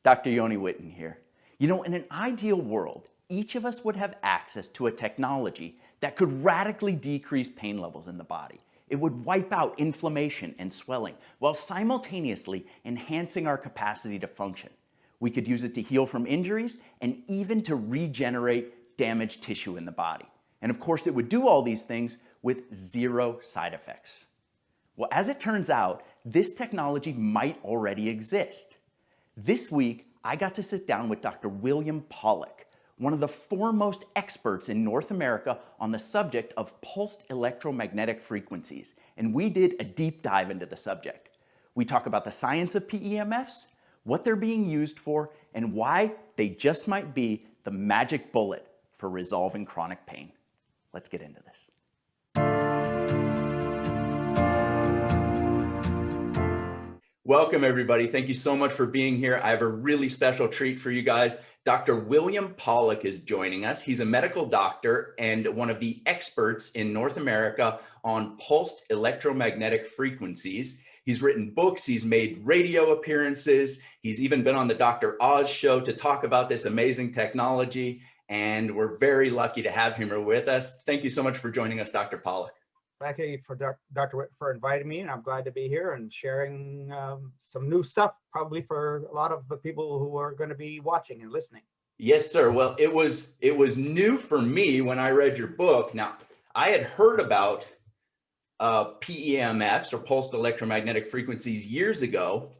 Dr. Yoni Witten here. You know, in an ideal world, each of us would have access to a technology that could radically decrease pain levels in the body. It would wipe out inflammation and swelling while simultaneously enhancing our capacity to function. We could use it to heal from injuries and even to regenerate damaged tissue in the body. And of course, it would do all these things with zero side effects. Well, as it turns out, this technology might already exist. This week, I got to sit down with Dr. William Pawluk, one of the foremost experts in North America on the subject of pulsed electromagnetic frequencies, and we did a deep dive into the subject. We talk about the science of PEMFs, what they're being used for, and why they just might be the magic bullet for resolving chronic pain. Let's get into this. Welcome, everybody. Thank you so much for being here. I have a really special treat for you guys. Dr. William Pawluk is joining us. He's a medical doctor and one of the experts in North America on pulsed electromagnetic frequencies. He's written books, he's made radio appearances, he's even been on the Dr. Oz show to talk about this amazing technology, and we're very lucky to have him here with us. Thank you so much for joining us, Dr. Pawluk. Thank you for Dr. Witt for inviting me, and I'm glad to be here and sharing some new stuff, probably for a lot of the people who are going to be watching and listening. Yes, sir. Well, it was new for me when I read your book. Now, I had heard about PEMFs or pulsed electromagnetic frequencies years ago,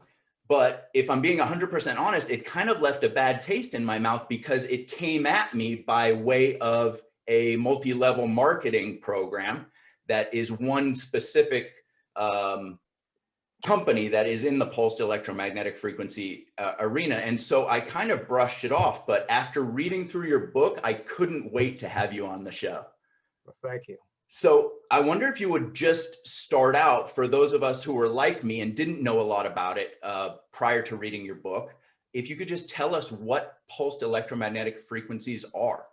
but if I'm being 100% honest, it kind of left a bad taste in my mouth because it came at me by way of a multi-level marketing program that is one specific company that is in the pulsed electromagnetic frequency arena. And so I kind of brushed it off, but after reading through your book, I couldn't wait to have you on the show. Well, thank you. So I wonder if you would just start out for those of us who were like me and didn't know a lot about it prior to reading your book, if you could just tell us what pulsed electromagnetic frequencies are.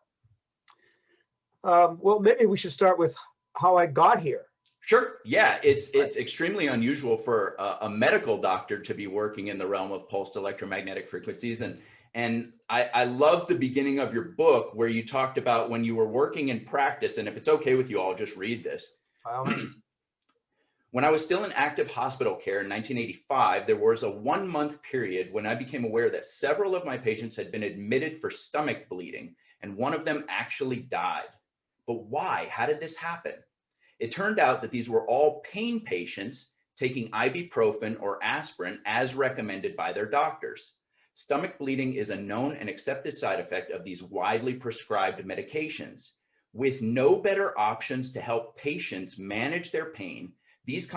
Well, maybe we should start with how I got here. Sure. Yeah, it's extremely unusual for a medical doctor to be working in the realm of pulsed electromagnetic frequencies. And I love the beginning of your book where you talked about when you were working in practice, and if it's okay with you, I'll just read this. When I was still in active hospital care in 1985, there was a 1-month period when I became aware that several of my patients had been admitted for stomach bleeding, and one of them actually died. But why? How did this happen? It turned out that these were all pain patients taking ibuprofen or aspirin as recommended by their doctors. Stomach bleeding is a known and accepted side effect of these widely prescribed medications. With no better options to help patients manage their pain, these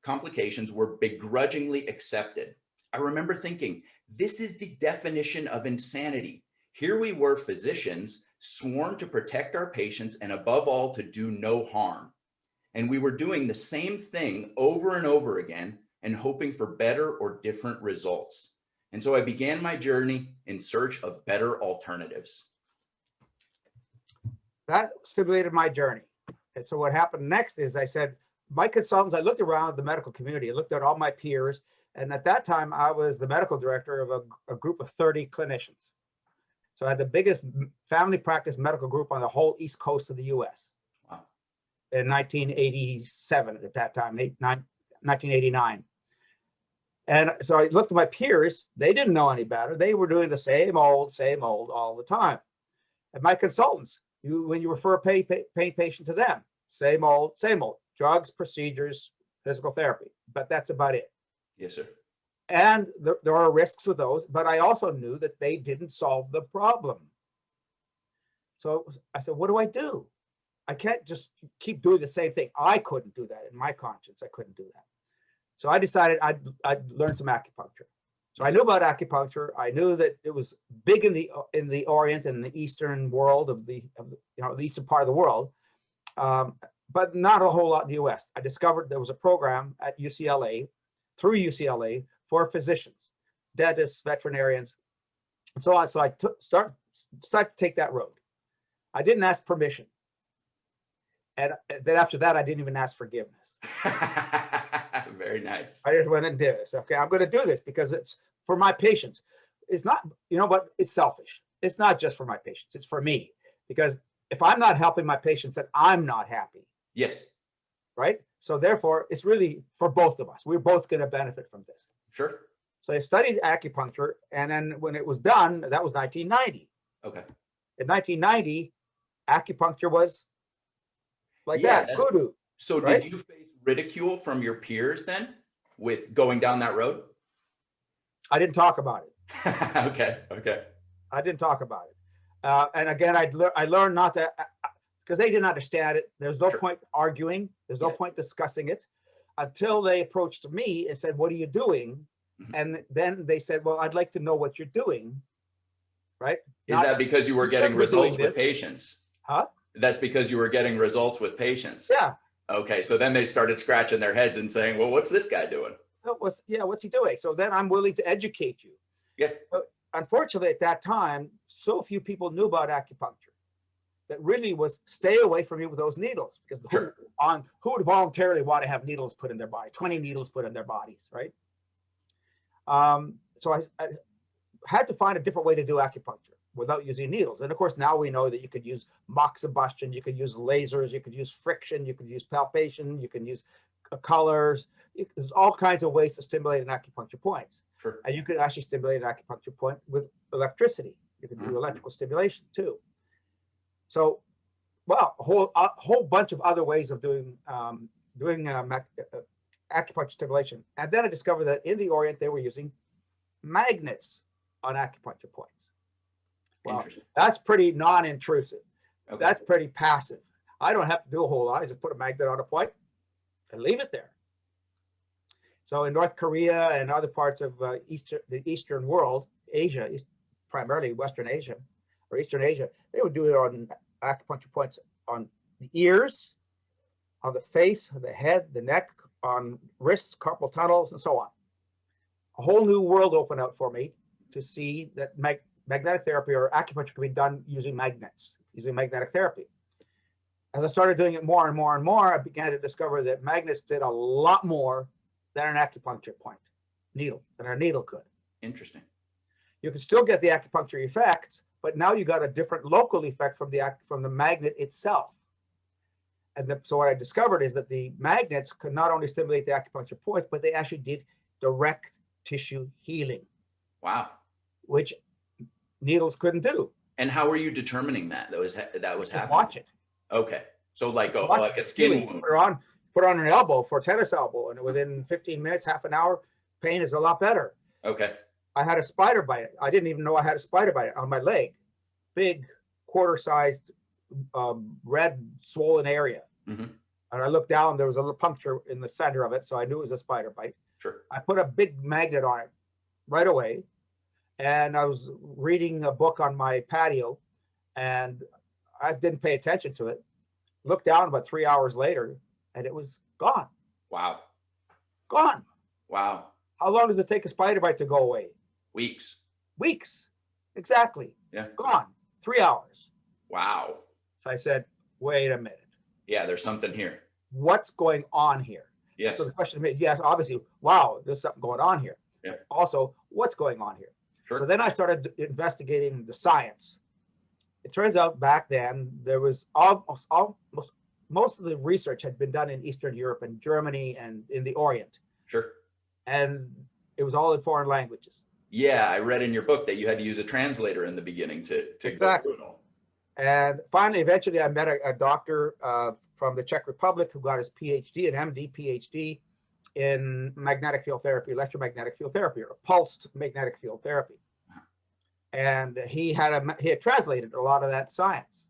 complications were begrudgingly accepted. I remember thinking, this is the definition of insanity. Here we were, physicians, sworn to protect our patients and above all to do no harm. And we were doing the same thing over and over again and hoping for better or different results. And so I began my journey in search of better alternatives. That stimulated my journey. And so what happened next is I said, my consultants, I looked around the medical community, I looked at all my peers. And at that time, I was the medical director of a group of 30 clinicians. So I had the biggest family practice medical group on the whole East Coast of the US. Wow. In 1987 at that time, 1989. And so I looked at my peers, they didn't know any better. They were doing the same old all the time. And my consultants, when you refer a pain patient to them, same old, drugs, procedures, physical therapy, but that's about it. Yes, sir. And there are risks with those, but I also knew that they didn't solve the problem. So I said, what do I do? I can't just keep doing the same thing. I couldn't do that in my conscience. I couldn't do that. So I decided I'd learn some acupuncture. So I knew about acupuncture. I knew that it was big in the Orient and the Eastern world of the eastern part of the world, but not a whole lot in the U.S. I discovered there was a program at UCLA, through UCLA, for physicians, dentists, veterinarians, and so on. So I started to take that road. I didn't ask permission. And then after that, I didn't even ask forgiveness. Very nice. I just went and did this. Okay, I'm going to do this because it's for my patients. it's not, but it's selfish. It's not just for my patients. It's for me, because if I'm not helping my patients, then I'm not happy. Yes. Right. So therefore, it's really for both of us. We're both going to benefit from this. Sure. So I studied acupuncture, and then when it was done, that was 1990. Okay. In 1990, acupuncture was like that, voodoo. So right? Did you face ridicule from your peers then with going down that road? I didn't talk about it. Okay. I didn't talk about it. And again, I learned not to, because they didn't understand it. There's no point arguing. There's no point discussing it until they approached me and said, "What are you doing?" Mm-hmm. And then they said, "Well, I'd like to know what you're doing." Right? Is that because you were getting results with patients? Huh? That's because you were getting results with patients. Yeah. Okay. So then they started scratching their heads and saying, "Well, what's this guy doing?" What's he doing? So then I'm willing to educate you. Yeah. But unfortunately, at that time, so few people knew about acupuncture that really was stay away from me with those needles, because who would voluntarily want to have needles put in their body, 20 needles put in their bodies, right? So I had to find a different way to do acupuncture without using needles. And of course, now we know that you could use moxibustion, you could use lasers, you could use friction, you could use palpation, you can use colors. There's all kinds of ways to stimulate an acupuncture point. Sure. And you could actually stimulate an acupuncture point with electricity. You can do electrical stimulation too. So, well, a whole bunch of other ways of doing acupuncture stimulation. And then I discovered that in the Orient, they were using magnets on acupuncture points. Well, that's pretty non-intrusive. Okay. That's pretty passive. I don't have to do a whole lot. I just put a magnet on a point and leave it there. So in North Korea and other parts of the Eastern world, Asia, primarily Western Asia or Eastern Asia, they would do it on acupuncture points on the ears, on the face, the head, the neck, on wrists, carpal tunnels, and so on. A whole new world opened up for me to see that magnetic therapy or acupuncture can be done using magnets, using magnetic therapy. As I started doing it more and more and more, I began to discover that magnets did a lot more than an acupuncture point needle, than a needle could. Interesting. You can still get the acupuncture effects, but now you got a different local effect from the magnet itself. And so what I discovered is that the magnets could not only stimulate the acupuncture points, but they actually did direct tissue healing. Wow. Which needles couldn't do. And how were you determining that was happening? Watch it. Okay. So like a skin wound. Put on an elbow for a tennis elbow, and within 15 minutes, half an hour, pain is a lot better. Okay. I had a spider bite. I didn't even know I had a spider bite on my leg. Big, quarter-sized, red, swollen area. Mm-hmm. And I looked down, there was a little puncture in the center of it, so I knew it was a spider bite. Sure. I put a big magnet on it right away, and I was reading a book on my patio, and I didn't pay attention to it. Looked down about 3 hours later, and it was gone. Wow. Gone. Wow. How long does it take a spider bite to go away? Weeks. Weeks. Exactly. Yeah. Gone. 3 hours. Wow. So I said, wait a minute. Yeah, there's something here. What's going on here? Yes. So the question is, yes, obviously, wow, there's something going on here. Yeah. Also, what's going on here? Sure. So then I started investigating the science. It turns out back then there was most of the research had been done in Eastern Europe and Germany and in the Orient. Sure. And it was all in foreign languages. Yeah, I read in your book that you had to use a translator in the beginning to exactly. Go through it all. And finally, eventually, I met a doctor from the Czech Republic who got his PhD, an MD PhD in magnetic field therapy, electromagnetic field therapy, or pulsed magnetic field therapy. And he had translated a lot of that science.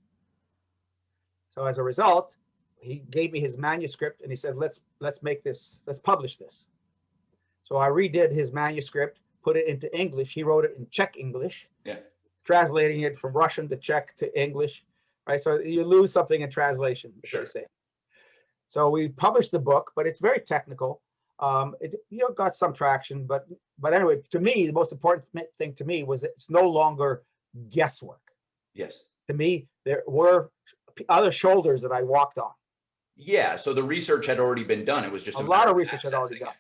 So as a result, he gave me his manuscript and he said, let's publish this. So I redid his manuscript, put it into English. He wrote it in Czech English, translating it from Russian to Czech to English, right? So you lose something in translation, sure. They say. So we published the book, but it's very technical. It got some traction, but anyway, to me, the most important thing to me was that it's no longer guesswork. Yes. To me, there were other shoulders that I walked on. Yeah. So the research had already been done. It was just a lot of research had already done.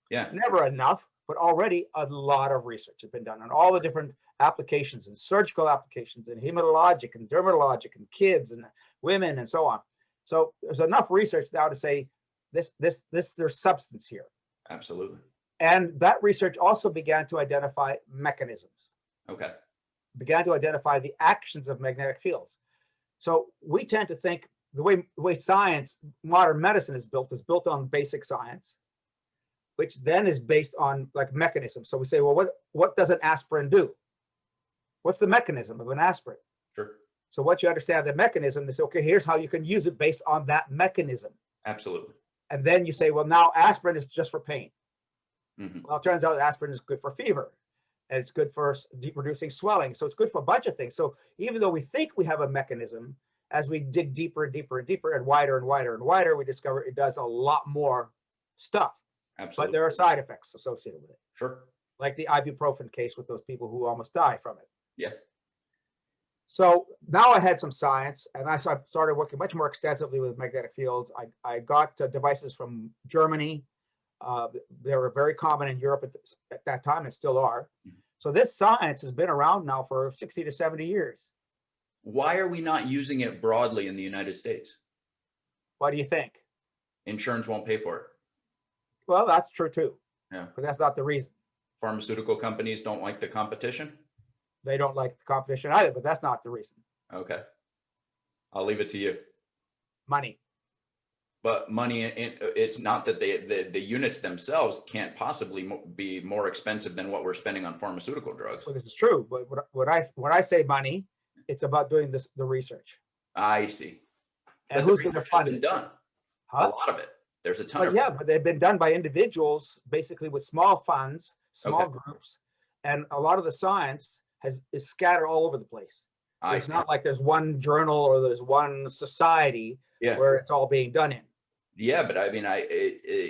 Yeah. Never enough. but already a lot of research has been done on all the different applications and surgical applications and hematologic and dermatologic and kids and women and so on. So there's enough research now to say there's substance here. Absolutely. And that research also began to identify mechanisms. Okay. Began to identify the actions of magnetic fields. So we tend to think the way science, modern medicine is built on basic science, which then is based on like mechanisms. So we say, well, what does an aspirin do? What's the mechanism of an aspirin? Sure. So once you understand the mechanism, they say, okay, here's how you can use it based on that mechanism. Absolutely. And then you say, well, now aspirin is just for pain. Mm-hmm. Well, it turns out aspirin is good for fever, and it's good for reducing swelling. So it's good for a bunch of things. So even though we think we have a mechanism, as we dig deeper and deeper and deeper and wider and wider and wider, we discover it does a lot more stuff. Absolutely. But there are side effects associated with it. Sure. Like the ibuprofen case with those people who almost die from it. Yeah. So now I had some science, and I started working much more extensively with magnetic fields. I got devices from Germany. They were very common in Europe at that time, and still are. Mm-hmm. So this science has been around now for 60 to 70 years. Why are we not using it broadly in the United States? What do you think? Insurance won't pay for it. Well, that's true too. Yeah. But that's not the reason. Pharmaceutical companies don't like the competition? They don't like the competition either, but that's not the reason. Okay. I'll leave it to you. Money. But money, it's not that the units themselves can't possibly be more expensive than what we're spending on pharmaceutical drugs. Well, this is true, but when I say money, it's about doing the research. I see. And but who's going to fund it? Done. Huh? A lot of it. There's a ton of. Yeah, but they've been done by individuals, basically with small funds, small groups, and a lot of the science is scattered all over the place. It's not like there's one journal or there's one society where it's all being done in. Yeah, but I mean,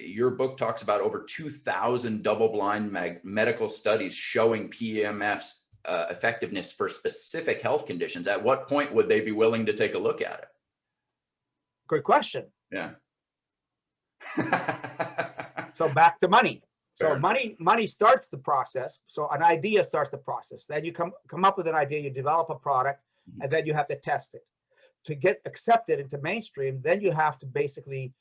your book talks about over 2,000 double-blind medical studies showing PEMFs effectiveness for specific health conditions. At what point would they be willing to take a look at it? Good question. Yeah. So back to money. Fair So money starts the process. So an idea starts the process. Then you come up with an idea, you develop a product, and then you have to test it. To get accepted into mainstream, then you have to basically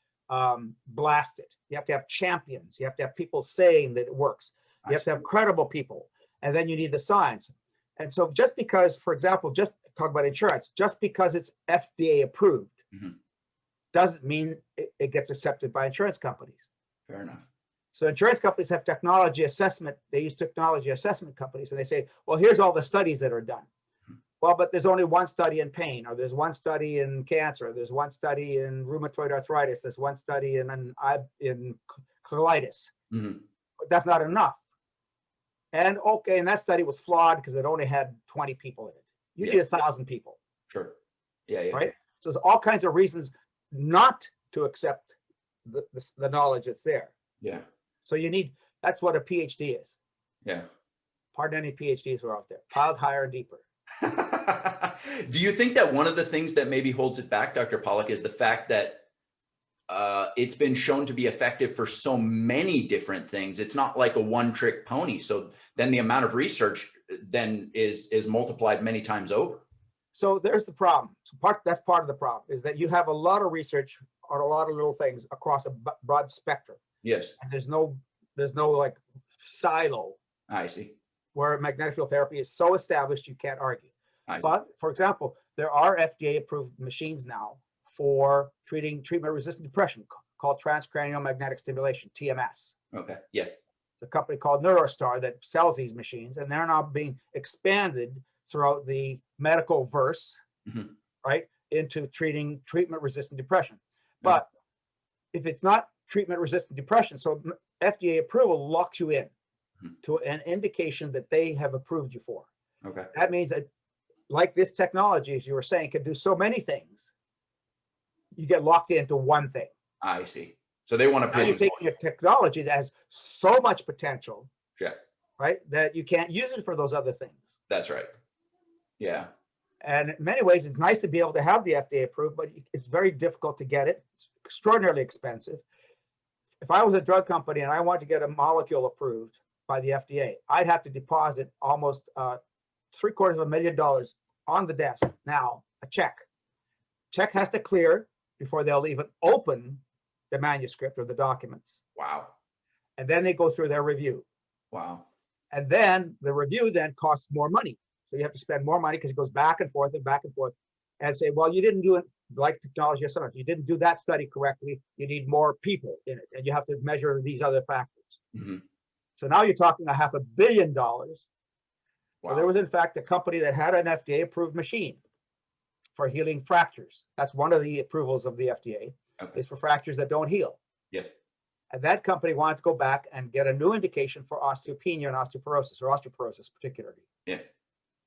blast it. You have to have champions. You have to have people saying that it works. You have to have credible people. And then you need the science. And so just because, for example, just talk about insurance, just because it's FDA approved, doesn't mean it gets accepted by insurance companies. Fair enough. So insurance companies have technology assessment. They use technology assessment companies, and they say, well, here's all the studies that are done. Well, but there's only one study in pain, or there's one study in cancer, there's one study in rheumatoid arthritis, there's one study in colitis. But that's not enough. And okay, and that study was flawed because it only had 20 people in it. You need 1,000 people. Sure. Yeah. Right? So there's all kinds of reasons not to accept the knowledge that's there. Yeah. So you need, that's what a PhD is. Yeah. Pardon any PhDs who are out there. Piled higher and deeper. Do you think that one of the things that maybe holds it back, Dr. Pawluk, is the fact that it's been shown to be effective for so many different things? It's not like a one-trick pony. So then the amount of research then is multiplied many times over. So there's the problem. That's part of the problem, is that you have a lot of research on a lot of little things across a broad spectrum. Yes. And there's no like silo. I see. Where magnetic field therapy is so established you can't argue. But for example, there are FDA approved machines now for treating treatment-resistant depression called transcranial magnetic stimulation, TMS. Okay. Yeah. It's a company called Neurostar that sells these machines, and they're now being expanded throughout the medical verse, right, into treating treatment-resistant depression. But if it's not treatment-resistant depression, so FDA approval locks you in to an indication that they have approved you for. Okay. That means that, like this technology, as you were saying, can do so many things, you get locked into one thing. I see. So they want to pay. You're taking a technology that has so much potential, right, that you can't use it for those other things. That's right. Yeah. And in many ways, it's nice to be able to have the FDA approved, but it's very difficult to get it. It's extraordinarily expensive. If I was a drug company and I wanted to get a molecule approved, by the FDA, I'd have to deposit almost $750,000 on the desk now, a check. Check has to clear before they'll even open the manuscript or the documents. Wow. And then they go through their review. Wow. And then the review then costs more money. So you have to spend more money because it goes back and forth and say, well, you didn't do it like technology or something. You didn't do that study correctly. You need more people in it. And you have to measure these other factors. Mm-hmm. So now you're talking $500 million. Wow. So there was, in fact, a company that had an FDA approved machine for healing fractures. That's one of the approvals of the FDA, is for fractures that don't heal. Yes. And that company wanted to go back and get a new indication for osteopenia and osteoporosis, or osteoporosis particularly. Yeah.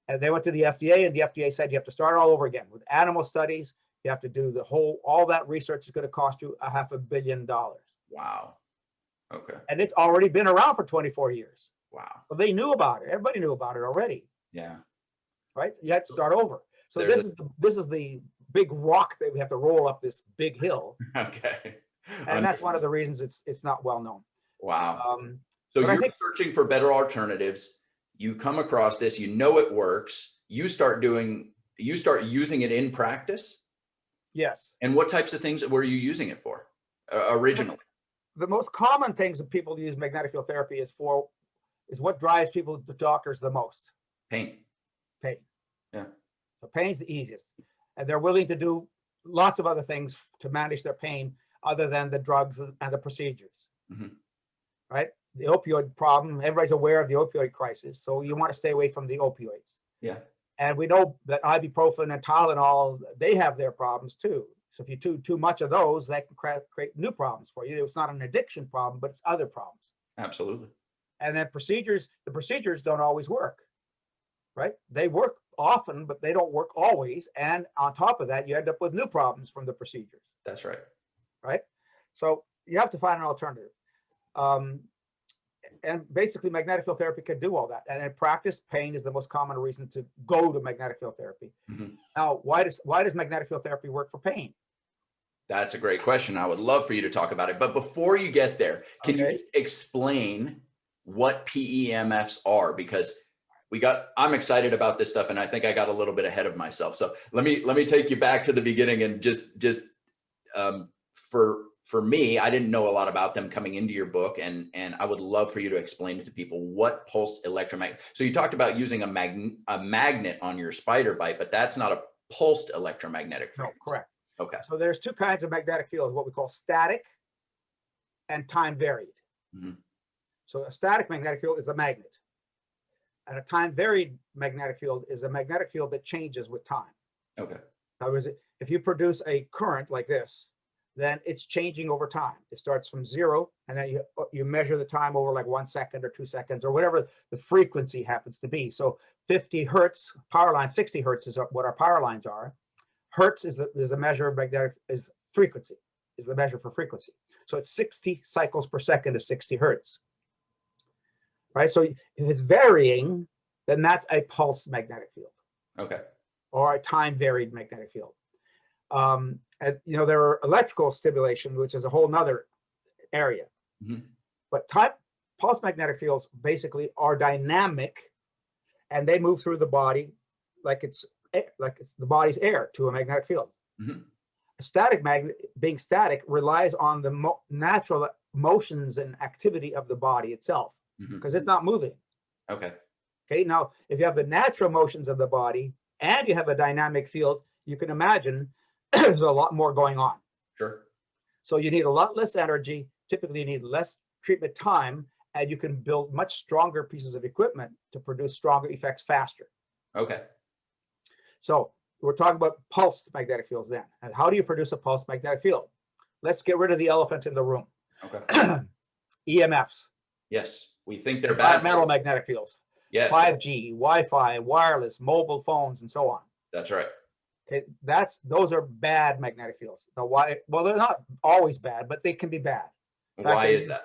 And they went to the FDA, and the FDA said, you have to start all over again with animal studies. You have to do all that research is going to cost you $500 million. Wow. Okay. And it's already been around for 24 years. Wow. So they knew about it. Everybody knew about it already. Yeah. Right? You have to start over. So this is the big rock that we have to roll up this big hill. Okay. And that's one of the reasons it's not well known. Wow. So you're searching for better alternatives. You come across this, you know it works. You start using it in practice? Yes. And what types of things were you using it for originally? The most common things that people use magnetic field therapy is what drives people to doctors the most. Pain. Pain. Yeah. So pain's the easiest. And they're willing to do lots of other things to manage their pain other than the drugs and the procedures. Mm-hmm. Right? The opioid problem, everybody's aware of the opioid crisis. So you want to stay away from the opioids. Yeah. And we know that ibuprofen and Tylenol, they have their problems too. So if you do too much of those, that can create new problems for you. It's not an addiction problem, but it's other problems. Absolutely. And then the procedures don't always work, right? They work often, but they don't work always. And on top of that, you end up with new problems from the procedures. That's right. Right? So you have to find an alternative. And basically, magnetic field therapy can do all that. And in practice, pain is the most common reason to go to magnetic field therapy. Mm-hmm. Now, why does magnetic field therapy work for pain? That's a great question. I would love for you to talk about it. But before you get there, can you explain what PEMFs are? Because I'm excited about this stuff, and I think I got a little bit ahead of myself. So let me take you back to the beginning and just for me, I didn't know a lot about them coming into your book, and I would love for you to explain it to people what pulsed electromagnetic. So you talked about using a magnet on your spider bite, but that's not a pulsed electromagnetic frequency. No, correct. Okay. So there's two kinds of magnetic fields, what we call static and time varied. Mm-hmm. So a static magnetic field is the magnet, and a time varied magnetic field is a magnetic field that changes with time. Okay. In other words, if you produce a current like this, then it's changing over time. It starts from 0, and then you measure the time over like 1 second or 2 seconds or whatever the frequency happens to be. So 50 hertz power line, 60 hertz is what our power lines are. Hertz is the measure of magnetic frequency, is the measure for frequency. So it's 60 cycles per second is 60 hertz. Right? So if it's varying, then that's a pulsed magnetic field. Okay. Or a time varied magnetic field. And there are electrical stimulation, which is a whole nother area. Mm-hmm. But pulse magnetic fields basically are dynamic, and they move through the body like it's the body's air to a magnetic field. Mm-hmm. A static magnet, being static, relies on the natural motions and activity of the body itself, because it's not moving. Okay. Okay. Now, if you have the natural motions of the body and you have a dynamic field, you can imagine there's a lot more going on. Sure. So you need a lot less energy. Typically, you need less treatment time, and you can build much stronger pieces of equipment to produce stronger effects faster. Okay. So we're talking about pulsed magnetic fields then. And how do you produce a pulsed magnetic field? Let's get rid of the elephant in the room. Okay. EMFs. Yes. We think they're bad. Metal magnetic fields. Yes. 5G, Wi-Fi, wireless, mobile phones, and so on. That's right. Okay, those are bad magnetic fields. Now, why? Well, they're not always bad, but they can be bad. Why is that?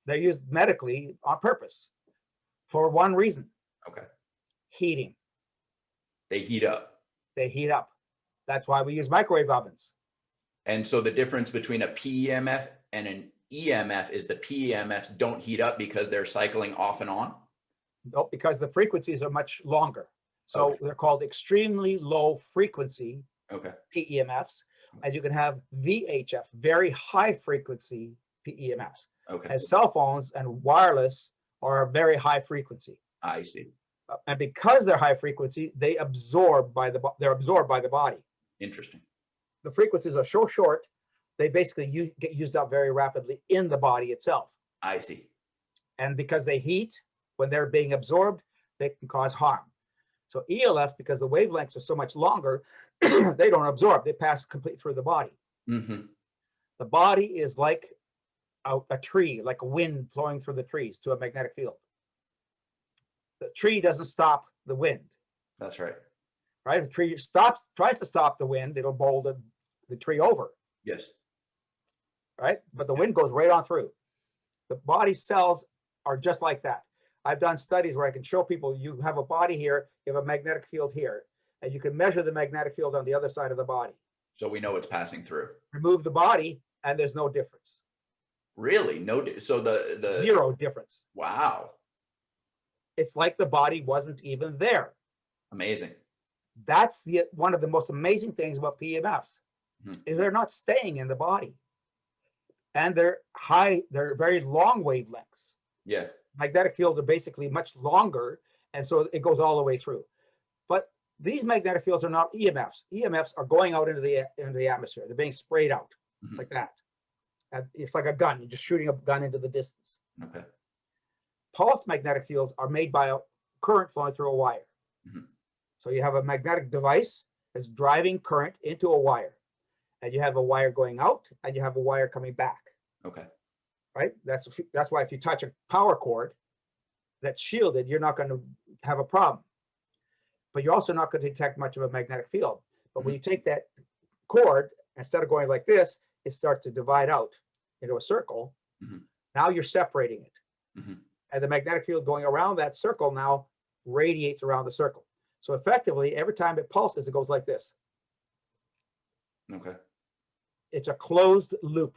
They're used medically on purpose for one reason. Okay. Heating. They heat up. They heat up. That's why we use microwave ovens. And so the difference between a PEMF and an EMF is the PEMFs don't heat up because they're cycling off and on? Nope, because the frequencies are much longer. So Okay. they're called extremely low frequency Okay. PEMFs. And you can have VHF, very high frequency PEMFs. Okay. And cell phones and wireless are very high frequency. I see. And because they're high frequency, they're absorbed by the body. Interesting. The frequencies are so short, they basically get used up very rapidly in the body itself. I see. And because they heat, when they're being absorbed, they can cause harm. So ELF, because the wavelengths are so much longer, they don't absorb. They pass completely through the body. Mm-hmm. The body is like a tree, like a wind flowing through the trees to a magnetic field. The tree doesn't stop the wind. That's right. Right? If the tree tries to stop the wind, it'll bowl the tree over. Yes. Right? But the wind goes right on through. The body cells are just like that. I've done studies where I can show people you have a body here, you have a magnetic field here, and you can measure the magnetic field on the other side of the body. So we know it's passing through. Remove the body, and there's no difference. Really? No. So the Zero difference. Wow. It's like the body wasn't even there. Amazing. That's one of the most amazing things about PEMFs, is they're not staying in the body. And they're very long wavelengths. Yeah. Magnetic fields are basically much longer, and so it goes all the way through. But these magnetic fields are not EMFs. EMFs are going out into the atmosphere. They're being sprayed out like that. And it's like a gun. You're just shooting a gun into the distance. Okay. Pulsed magnetic fields are made by a current flowing through a wire. So you have a magnetic device that's driving current into a wire, and you have a wire going out, and you have a wire coming back. Okay. Right? That's why if you touch a power cord that's shielded, you're not going to have a problem. But you're also not going to detect much of a magnetic field. But when you take that cord, instead of going like this, it starts to divide out into a circle. Now you're separating it. And the magnetic field going around that circle now radiates around the circle. So effectively, every time it pulses, it goes like this. Okay. It's a closed loop.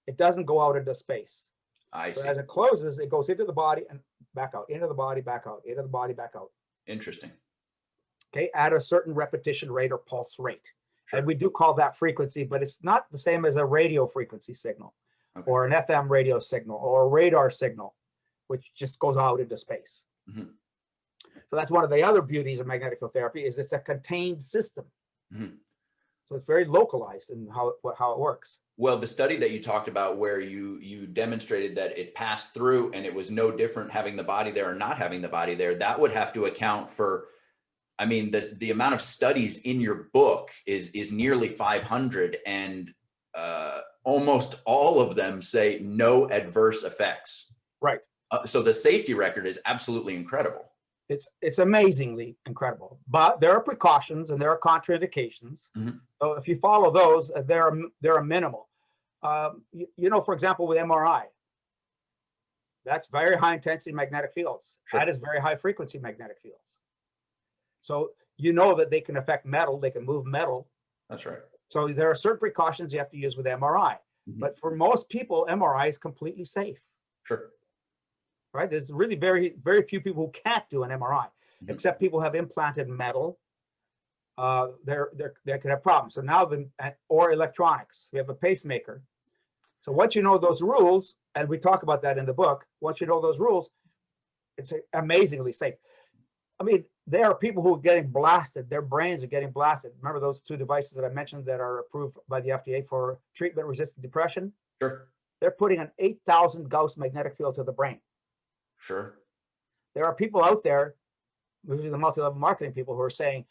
It doesn't go out into space. I see. So as it closes, it goes into the body and back out, into the body, back out, into the body, back out. Interesting. Okay, at a certain repetition rate or pulse rate. Sure. And we do call that frequency, but it's not the same as a radio frequency signal or an FM radio signal or a radar signal, which just goes out into space. So that's one of the other beauties of magnetic field therapy, is it's a contained system. So it's very localized in how it works. Well, the study that you talked about where you demonstrated that it passed through and it was no different having the body there or not having the body there, that would have to account for, I mean, the amount of studies in your book is nearly 500, and almost all of them say no adverse effects. Right. So the safety record is absolutely incredible. It's amazingly incredible, but there are precautions and there are contraindications. So if you follow those, they're minimal. You know, for example, with MRI, that's very high intensity magnetic fields. Sure. That is very high frequency magnetic fields. So you know that they can affect metal, they can move metal. That's right. So there are certain precautions you have to use with MRI. But for most people, MRI is completely safe. Sure. Right? There's really very, very few people who can't do an MRI, except people have implanted metal. They could have problems. So now or electronics. We have a pacemaker. So once you know those rules, and we talk about that in the book, once you know those rules, it's amazingly safe. I mean, there are people who are getting blasted. Their brains are getting blasted. Remember those two devices that I mentioned that are approved by the FDA for treatment-resistant depression? Sure. They're putting an 8,000 Gauss magnetic field to the brain. Sure. There are people out there, usually the multi-level marketing people, who are saying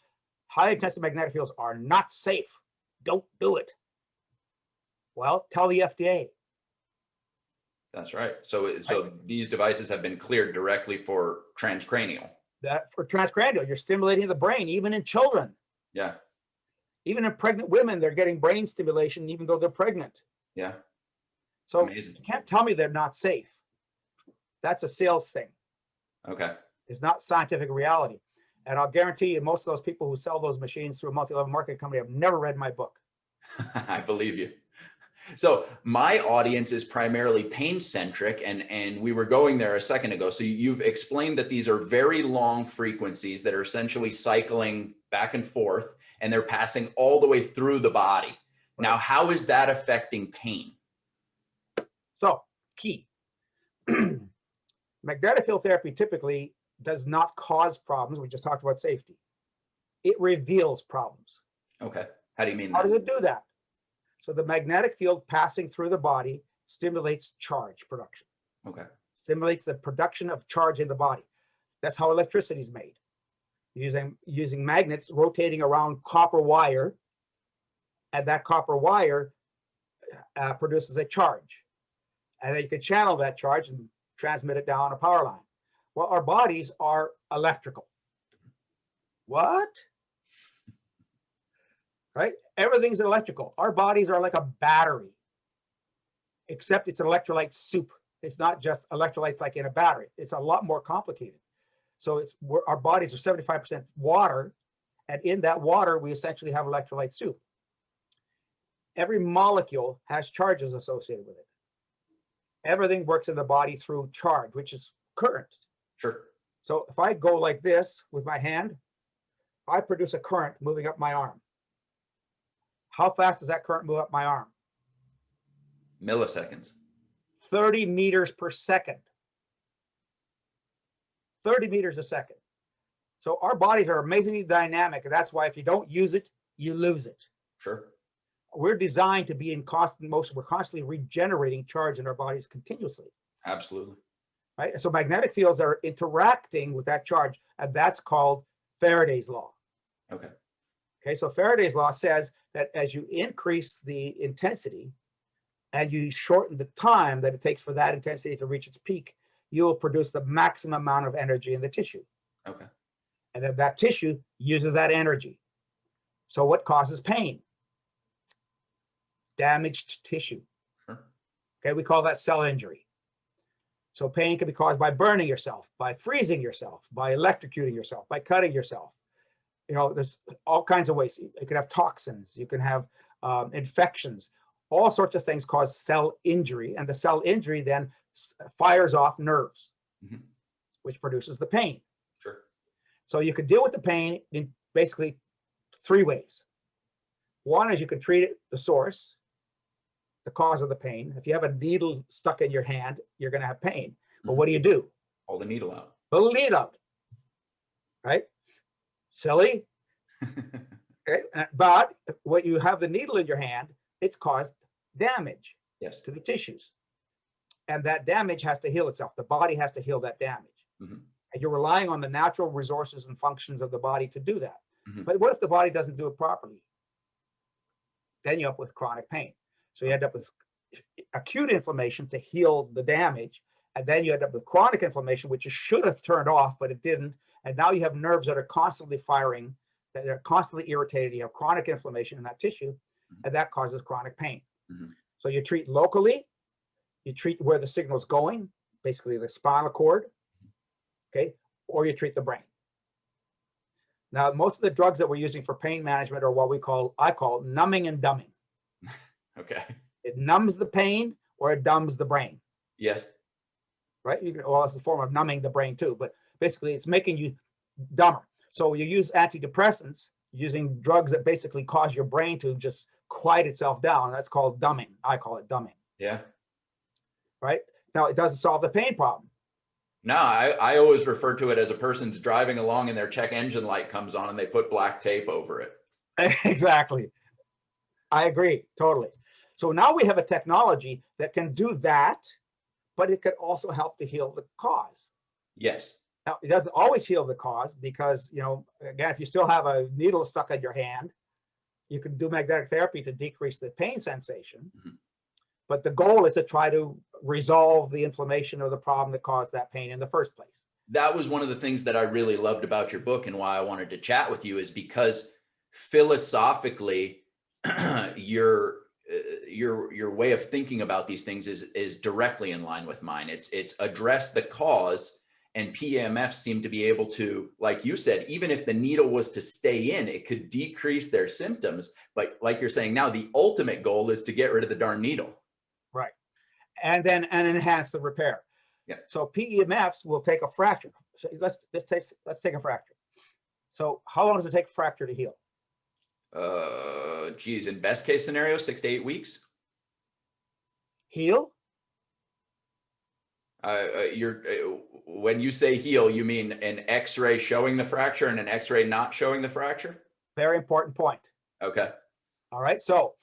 high-intensity magnetic fields are not safe. Don't do it. Well, tell the FDA. That's right. So these devices have been cleared directly for transcranial. That for transcranial, you're stimulating the brain, even in children. Yeah. Even in pregnant women, they're getting brain stimulation, even though they're pregnant. Yeah. So amazing. You can't tell me they're not safe. That's a sales thing. Okay. It's not scientific reality. And I'll guarantee you, most of those people who sell those machines through a multi-level marketing company have never read my book. I believe you. So my audience is primarily pain centric, and we were going there a second ago. So you've explained that these are very long frequencies that are essentially cycling back and forth, and they're passing all the way through the body. Right. Now, how is that affecting pain? So key, magnetic field therapy typically does not cause problems. We just talked about safety. It reveals problems. Okay. How do you mean that? How does it do that? So the magnetic field passing through the body stimulates charge production. Okay. Stimulates the production of charge in the body. That's how electricity is made. Using magnets rotating around copper wire, and that copper wire produces a charge. And then you can channel that charge and transmit it down a power line. Well, our bodies are electrical. What? Right? Everything's electrical. Our bodies are like a battery, except it's an electrolyte soup. It's not just electrolytes like in a battery. It's a lot more complicated. So our bodies are 75% water, and in that water, we essentially have electrolyte soup. Every molecule has charges associated with it. Everything works in the body through charge, which is current. Sure. So if I go like this with my hand, I produce a current moving up my arm. How fast does that current move up my arm? Milliseconds. 30 meters per second. 30 meters a second. So our bodies are amazingly dynamic, and that's why if you don't use it, you lose it. Sure. We're designed to be in constant motion. We're constantly regenerating charge in our bodies continuously. Absolutely. Right? So magnetic fields are interacting with that charge, and that's called Faraday's law. Okay. Okay, so Faraday's law says that as you increase the intensity and you shorten the time that it takes for that intensity to reach its peak, you will produce the maximum amount of energy in the tissue. Okay. And then that tissue uses that energy. So what causes pain? Damaged tissue. Sure. Okay, we call that cell injury. So pain can be caused by burning yourself, by freezing yourself, by electrocuting yourself, by cutting yourself. You know, there's all kinds of ways. You can have toxins, you can have infections, all sorts of things cause cell injury. And the cell injury then fires off nerves, which produces the pain. Sure. So you can deal with the pain in basically 3 ways. One is you can treat it, the source, the cause of the pain. If you have a needle stuck in your hand, you're going to have pain. But what do? Pull the needle out. Pull the needle out. Right? Silly. Okay. But when you have the needle in your hand, it's caused damage to the tissues. And that damage has to heal itself. The body has to heal that damage. And you're relying on the natural resources and functions of the body to do that. But what if the body doesn't do it properly? Then you end up with chronic pain. So you end up with acute inflammation to heal the damage. And then you end up with chronic inflammation, which you should have turned off, but it didn't. And now you have nerves that are constantly firing, that they're constantly irritated. You have chronic inflammation in that tissue, and that causes chronic pain. So you treat locally, you treat where the signal's going, basically the spinal cord, okay, or you treat the brain. Now, most of the drugs that we're using for pain management are what I call numbing and dumbing. Okay. It numbs the pain or it dumbs the brain. Yes. Right? Well, it's a form of numbing the brain too, but basically it's making you dumber. So you use antidepressants, using drugs that basically cause your brain to just quiet itself down. That's called dumbing. I call it dumbing. Yeah. Right? Now, it doesn't solve the pain problem. No, I always refer to it as a person's driving along and their check engine light comes on and they put black tape over it. Exactly. I agree, totally. So now we have a technology that can do that, but it could also help to heal the cause. Yes. Now, it doesn't always heal the cause because, you know, again, if you still have a needle stuck in your hand, you can do magnetic therapy to decrease the pain sensation. But the goal is to try to resolve the inflammation or the problem that caused that pain in the first place. That was one of the things that I really loved about your book and why I wanted to chat with you, is because philosophically, your way of thinking about these things is directly in line with mine. It's address the cause And PEMFs seem to be able to, like you said, even if the needle was to stay in, it could decrease their symptoms. But like you're saying now, the ultimate goal is to get rid of the darn needle. Right. And then enhance the repair. Yeah. So PEMFs will take a fracture. So let's take a fracture. So how long does it take a fracture to heal? Geez, in best case scenario, 6 to 8 weeks. Heal? When you say heal, you mean an X-ray showing the fracture and an X-ray not showing the fracture? Very important point. Okay. All right. So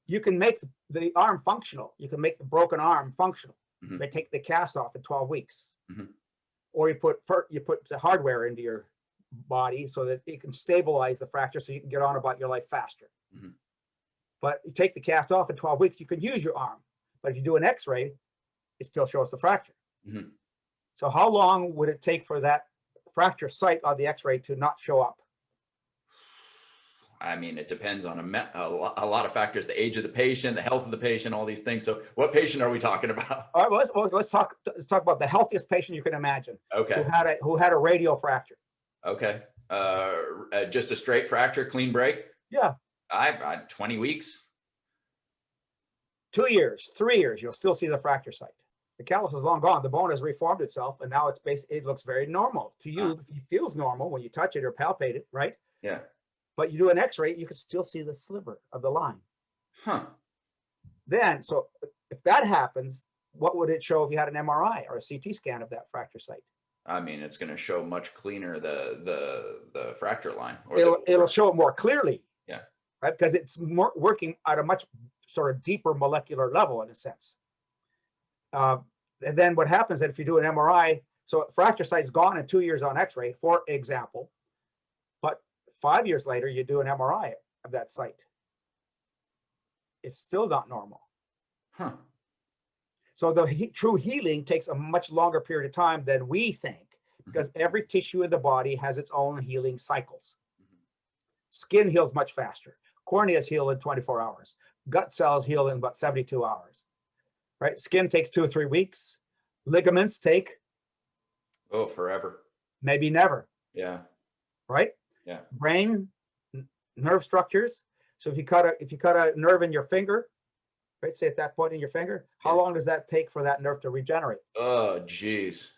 you can make the arm functional. You can make the broken arm functional. Mm-hmm. They take the cast off in 12 weeks. Mm-hmm. Or you put the hardware into your body so that it can stabilize the fracture so you can get on about your life faster. Mm-hmm. But you take the cast off in 12 weeks, you can use your arm. But if you do an X-ray, it still shows the fracture. Mm-hmm. So how long would it take for that fracture site on the X-ray to not show up? I mean, it depends on a lot of factors: the age of the patient, the health of the patient, all these things. So, what patient are we talking about? All right, well, let's talk about the healthiest patient you can imagine. Okay. Who had a radial fracture. Okay. Just a straight fracture, clean break. Yeah. I 20 weeks. 2 years, 3 years, you'll still see the fracture site. The callus is long gone. The bone has reformed itself, and now it looks very normal to you. It feels normal when you touch it or palpate it, right? Yeah. But you do an X-ray, you can still see the sliver of the line. Huh. Then, so if that happens, what would it show if you had an MRI or a CT scan of that fracture site? I mean, it's going to show much cleaner the fracture line. It'll show it more clearly. Yeah. Right, because it's working at a much sort of deeper molecular level in a sense. And then what happens is if you do an MRI, so fracture site's gone in 2 years on X-ray, for example, but 5 years later, you do an MRI of that site. It's still not normal. Huh. So the true healing takes a much longer period of time than we think, because every tissue in the body has its own healing cycles. Skin heals much faster. Corneas heal in 24 hours. Gut cells heal in about 72 hours. Right? Skin takes 2 or 3 weeks. Ligaments take forever. Maybe never. Yeah. Right? Yeah. Brain, nerve structures. So if you cut a nerve in your finger, right? Say at that point in your finger, how long does that take for that nerve to regenerate? Oh, geez.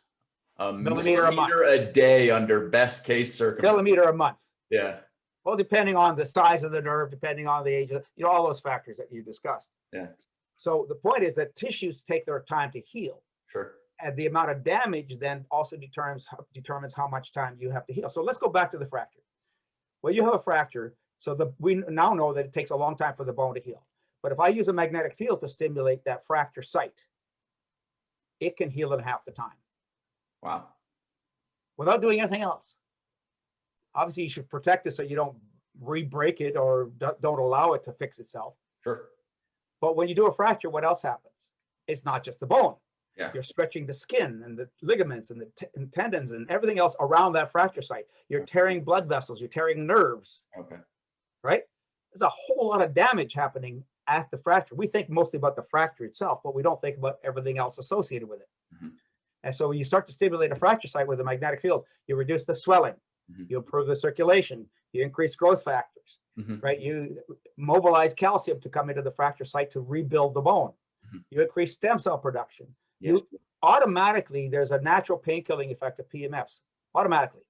A millimeter a day under best case circumstances. Millimeter a month. Yeah. Well, depending on the size of the nerve, depending on the age of, all those factors that you discussed. Yeah. So the point is that tissues take their time to heal. Sure. And the amount of damage then also determines how much time you have to heal. So let's go back to the fracture. Well, you have a fracture, so we now know that it takes a long time for the bone to heal. But if I use a magnetic field to stimulate that fracture site, it can heal in half the time. Wow. Without doing anything else. Obviously, you should protect it so you don't re-break it or don't allow it to fix itself. Sure. But when you do a fracture, what else happens? It's not just the bone. Yeah. You're stretching the skin and the ligaments and the tendons and everything else around that fracture site. You're tearing blood vessels. You're tearing nerves. Okay. Right? There's a whole lot of damage happening at the fracture. We think mostly about the fracture itself, but we don't think about everything else associated with it. Mm-hmm. And so when you start to stimulate a fracture site with a magnetic field, you reduce the swelling. Mm-hmm. You improve the circulation. You increase growth factors. Mm-hmm. Right? You mobilize calcium to come into the fracture site to rebuild the bone. Mm-hmm. You increase stem cell production. Yes. You automatically, there's a natural pain killing effect of PEMFs. Automatically.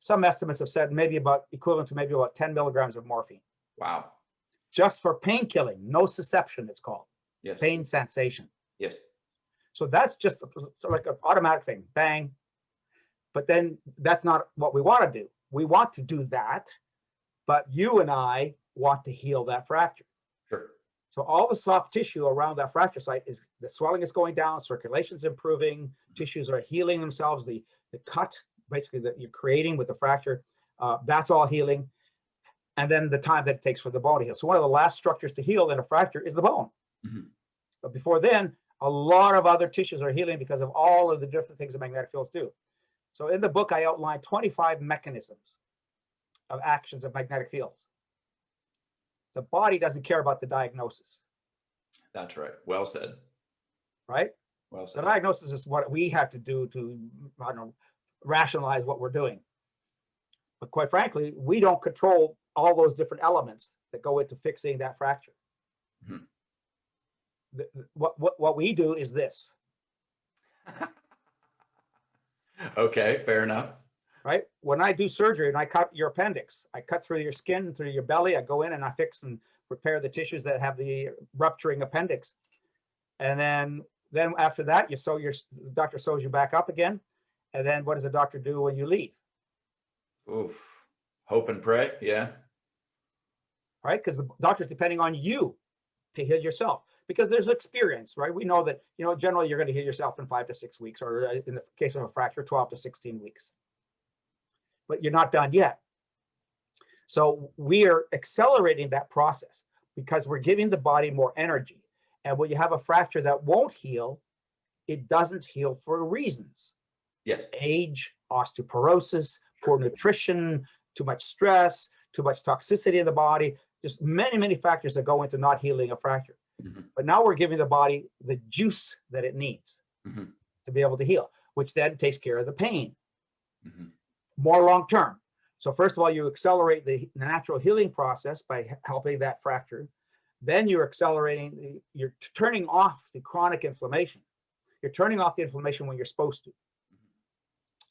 Some estimates have said maybe equivalent to 10 milligrams of morphine. Wow. Just for pain killing, nociception, it's called. Yes. Pain sensation. Yes. So that's just like an automatic thing, bang. But then that's not what we want to do. We want to do that, but you and I want to heal that fracture. Sure. So all the soft tissue around that fracture site is the swelling is going down, circulation's improving, tissues are healing themselves. The cut, basically that you're creating with the fracture, that's all healing. And then the time that it takes for the bone to heal. So one of the last structures to heal in a fracture is the bone. Mm-hmm. But before then, a lot of other tissues are healing because of all of the different things that magnetic fields do. So in the book, I outlined 25 mechanisms of actions of magnetic fields. The body doesn't care about the diagnosis. That's right. Well said. Right? Well The said. diagnosis is what we have to do to, I don't know, rationalize what we're doing. But quite frankly, we don't control all those different elements that go into fixing that fracture. Mhm. What we do is this, Okay, fair enough. right? When I do surgery and I cut your appendix, I cut through your skin, through your belly, I go in and I fix and repair the tissues that have the rupturing appendix. And then after that, the doctor sews you back up again. And then what does the doctor do when you leave? Oof. Hope and pray. Yeah. Right? Because the doctor's depending on you to heal yourself, because there's experience, right? We know that, generally you're going to heal yourself in 5 to 6 weeks, or in the case of a fracture, 12 to 16 weeks. But you're not done yet. So we are accelerating that process because we're giving the body more energy. And when you have a fracture that won't heal, it doesn't heal for reasons. Yes. Age, osteoporosis, poor nutrition, too much stress, too much toxicity in the body. Just many, many factors that go into not healing a fracture. Mm-hmm. But now we're giving the body the juice that it needs Mm-hmm. to be able to heal, which then takes care of the pain Mm-hmm. more long term. So first of all, you accelerate the natural healing process by helping that fracture. Then you're you're turning off the chronic inflammation. You're turning off the inflammation when you're supposed to.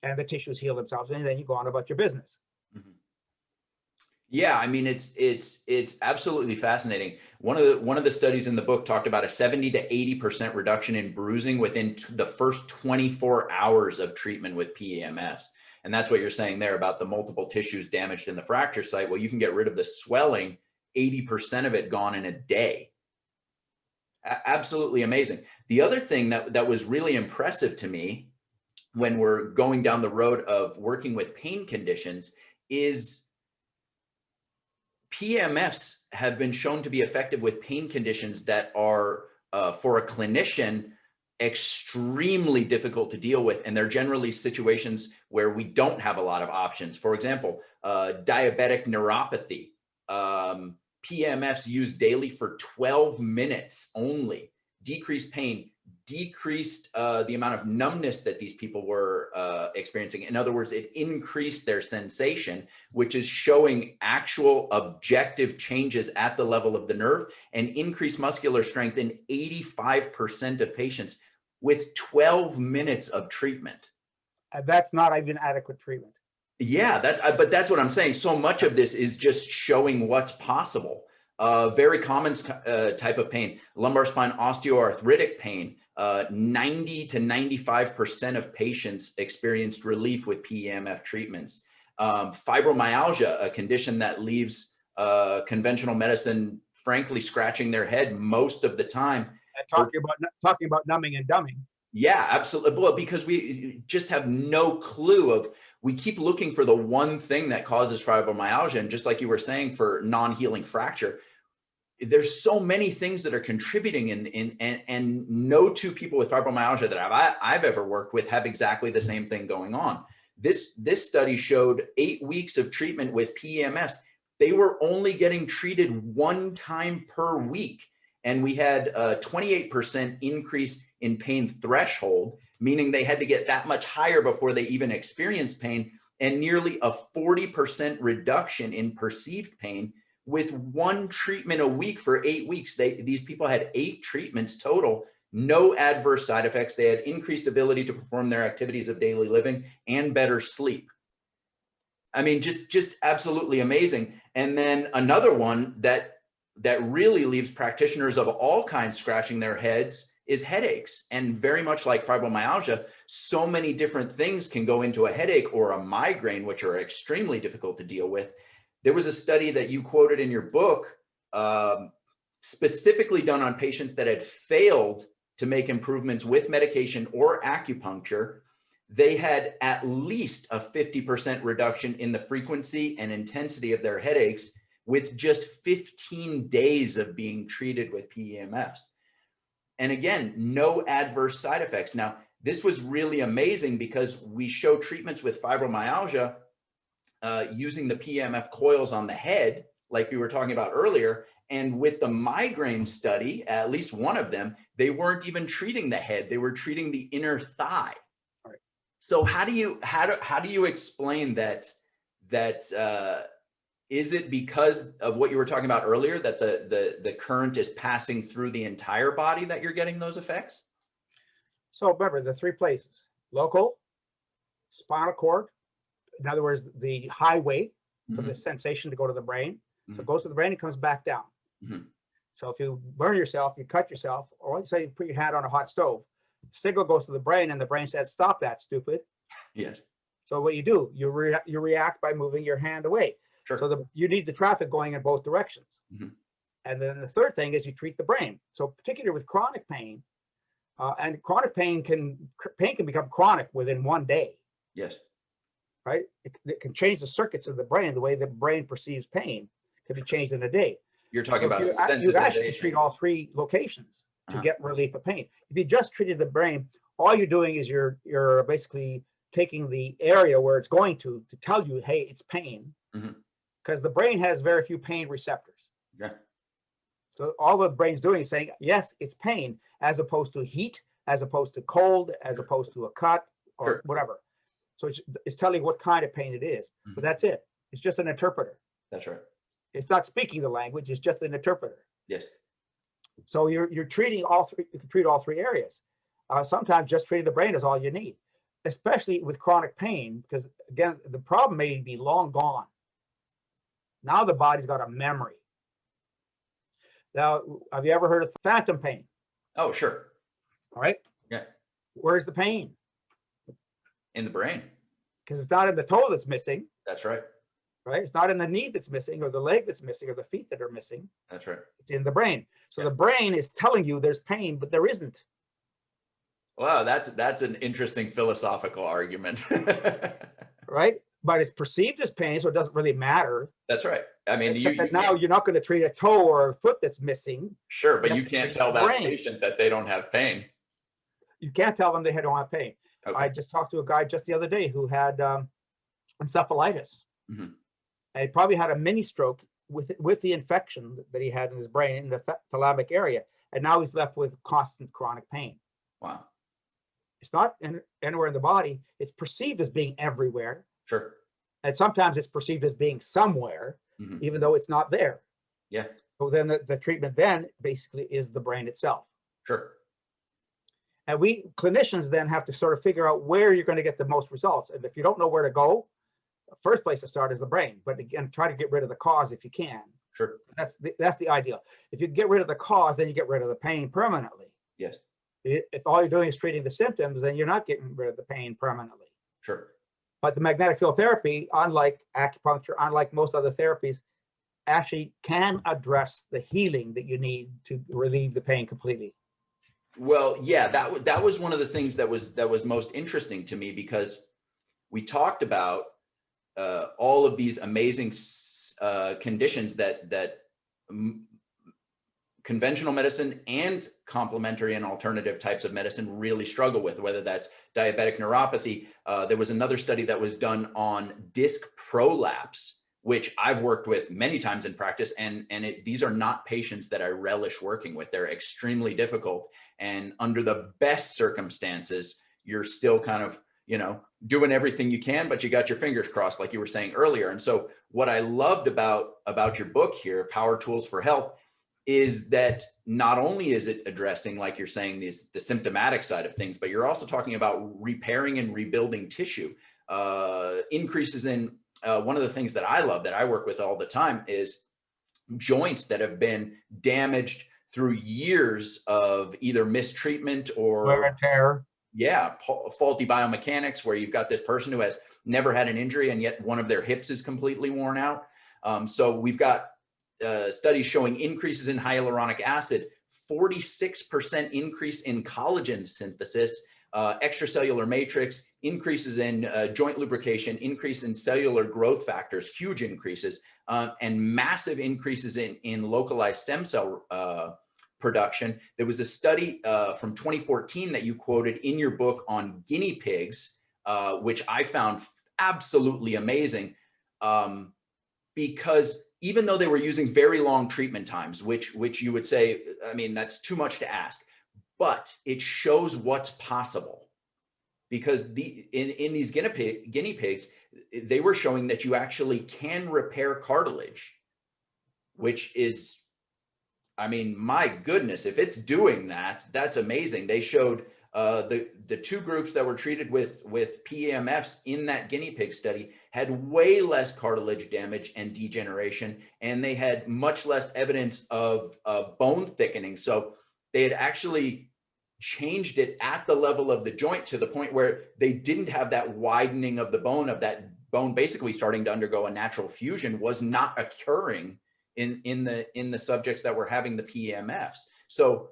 And the tissues heal themselves, and then you go on about your business. Mm-hmm. Yeah, I mean, it's absolutely fascinating. One of the studies in the book talked about a 70 to 80% reduction in bruising within the first 24 hours of treatment with PEMFs. And that's what you're saying there about the multiple tissues damaged in the fracture site. Well, you can get rid of the swelling, 80% of it gone in a day. Absolutely amazing. The other thing that was really impressive to me when we're going down the road of working with pain conditions is PEMFs have been shown to be effective with pain conditions that are, for a clinician, extremely difficult to deal with. And they're generally situations where we don't have a lot of options. For example, diabetic neuropathy. PEMFs used daily for 12 minutes only, decreased pain, decreased the amount of numbness that these people were experiencing. In other words, it increased their sensation, which is showing actual objective changes at the level of the nerve, and increased muscular strength in 85% of patients with 12 minutes of treatment. And that's not even adequate treatment. Yeah, but that's what I'm saying. So much of this is just showing what's possible. Very common type of pain, lumbar spine osteoarthritic pain. 90 to 95% of patients experienced relief with PEMF treatments. Fibromyalgia, a condition that leaves conventional medicine, frankly, scratching their head most of the time. And talking about numbing and dumbing. Yeah, absolutely. Well, because we just have no clue of, we keep looking for the one thing that causes fibromyalgia. And just like you were saying, for non-healing fracture, there's so many things that are contributing, and no two people with fibromyalgia that I've ever worked with have exactly the same thing going on. This study showed 8 weeks of treatment with PEMFs. They were only getting treated 1 time per week. And we had a 28% increase in pain threshold, meaning they had to get that much higher before they even experienced pain, and nearly a 40% reduction in perceived pain with 1 treatment a week for 8 weeks. These people had 8 treatments total, no adverse side effects. They had increased ability to perform their activities of daily living and better sleep. I mean, just absolutely amazing. And then another one that really leaves practitioners of all kinds scratching their heads is headaches. And very much like fibromyalgia, so many different things can go into a headache or a migraine, which are extremely difficult to deal with. There was a study that you quoted in your book, specifically done on patients that had failed to make improvements with medication or acupuncture. They had at least a 50% reduction in the frequency and intensity of their headaches with just 15 days of being treated with PEMFs. And again, no adverse side effects. Now, this was really amazing because we show treatments with fibromyalgia using the PEMF coils on the head, like we were talking about earlier, And with the migraine study, at least one of them, they weren't even treating the head, they were treating the inner thigh. Right. So how do you explain that is it because of what you were talking about earlier, that the current is passing through the entire body that you're getting those effects? So remember the three places: local, spinal cord, in other words, the highway for the sensation to go to the brain. So it goes to the brain and comes back down. So if you burn yourself, you cut yourself, or let's say you put your hand on a hot stove, the signal goes to the brain and the brain says, stop that, stupid. Yes. So what you do, you react by moving your hand away. Sure. So you need the traffic going in both directions. And then the third thing is you treat the brain. So particularly with chronic pain, and chronic pain can become chronic within 1 day. Yes. Right? It can change the circuits of the brain. The way the brain perceives pain can be changed in a day. You're talking about sensitization. You actually treat all three locations to get relief of pain. If you just treated the brain, all you're doing is you're basically taking the area where it's going to tell you, hey, it's pain, because the brain has very few pain receptors. Yeah. So all the brain's doing is saying, yes, it's pain, as opposed to heat, as opposed to cold, as opposed to a cut or whatever. So it's telling what kind of pain it is, but that's it. It's just an interpreter. That's right. It's not speaking the language, it's just an interpreter. Yes. So you're treating all three, you can treat all three areas. Sometimes just treating the brain is all you need, especially with chronic pain, because again, the problem may be long gone. Now the body's got a memory. Now, have you ever heard of phantom pain? Oh, sure. All right. Yeah. Where's the pain? In the brain. Because it's not in the toe that's missing. That's right. Right? It's not in the knee that's missing, or the leg that's missing, or the feet that are missing. That's right. It's in the brain. So the brain is telling you there's pain, but there isn't. Wow, that's an interesting philosophical argument. Right? But it's perceived as pain, so it doesn't really matter. That's right. I mean, now you're not going to treat a toe or a foot that's missing. Sure, but you can't tell that patient that they don't have pain. You can't tell them they don't have pain. Okay. I just talked to a guy just the other day who had encephalitis. And he probably had a mini stroke with the infection that he had in his brain in the thalamic area, and now he's left with constant chronic pain. Wow. It's not anywhere in the body. It's perceived as being everywhere. Sure. And sometimes it's perceived as being somewhere, even though it's not there. Yeah. So then the treatment then basically is the brain itself. Sure. And we clinicians then have to sort of figure out where you're going to get the most results. And if you don't know where to go, the first place to start is the brain. But again, try to get rid of the cause if you can. Sure. That's the ideal. If you get rid of the cause, then you get rid of the pain permanently. Yes. If all you're doing is treating the symptoms, then you're not getting rid of the pain permanently. Sure. But the magnetic field therapy, unlike acupuncture, unlike most other therapies, actually can address the healing that you need to relieve the pain completely. Well, yeah, that was one of the things that was most interesting to me, because we talked about all of these amazing conditions that conventional medicine and complementary and alternative types of medicine really struggle with, whether that's diabetic neuropathy. There was another study that was done on disc prolapse, which I've worked with many times in practice, and these are not patients that I relish working with. They're extremely difficult, and under the best circumstances, you're still kind of, doing everything you can, but you got your fingers crossed, like you were saying earlier. And so what I loved about your book here, Power Tools for Health, is that not only is it addressing, like you're saying, the symptomatic side of things, but you're also talking about repairing and rebuilding tissue, increases in, one of the things that I love, that I work with all the time, is joints that have been damaged through years of either mistreatment or wear and tear. Yeah, faulty biomechanics, where you've got this person who has never had an injury and yet one of their hips is completely worn out. So we've got studies showing increases in hyaluronic acid, 46% increase in collagen synthesis, extracellular matrix, increases in joint lubrication, increase in cellular growth factors, huge increases, and massive increases in localized stem cell production. There was a study from 2014 that you quoted in your book on guinea pigs, which I found absolutely amazing, because even though they were using very long treatment times, which you would say, I mean, that's too much to ask, but it shows what's possible, because in these guinea pigs, they were showing that you actually can repair cartilage, which is, I mean, my goodness, if it's doing that, that's amazing. They showed the two groups that were treated with PEMFs in that guinea pig study had way less cartilage damage and degeneration, and they had much less evidence of bone thickening. So they had actually changed it at the level of the joint to the point where they didn't have that widening of the bone, of that bone basically starting to undergo a natural fusion, was not occurring in the subjects that were having the PEMFs. So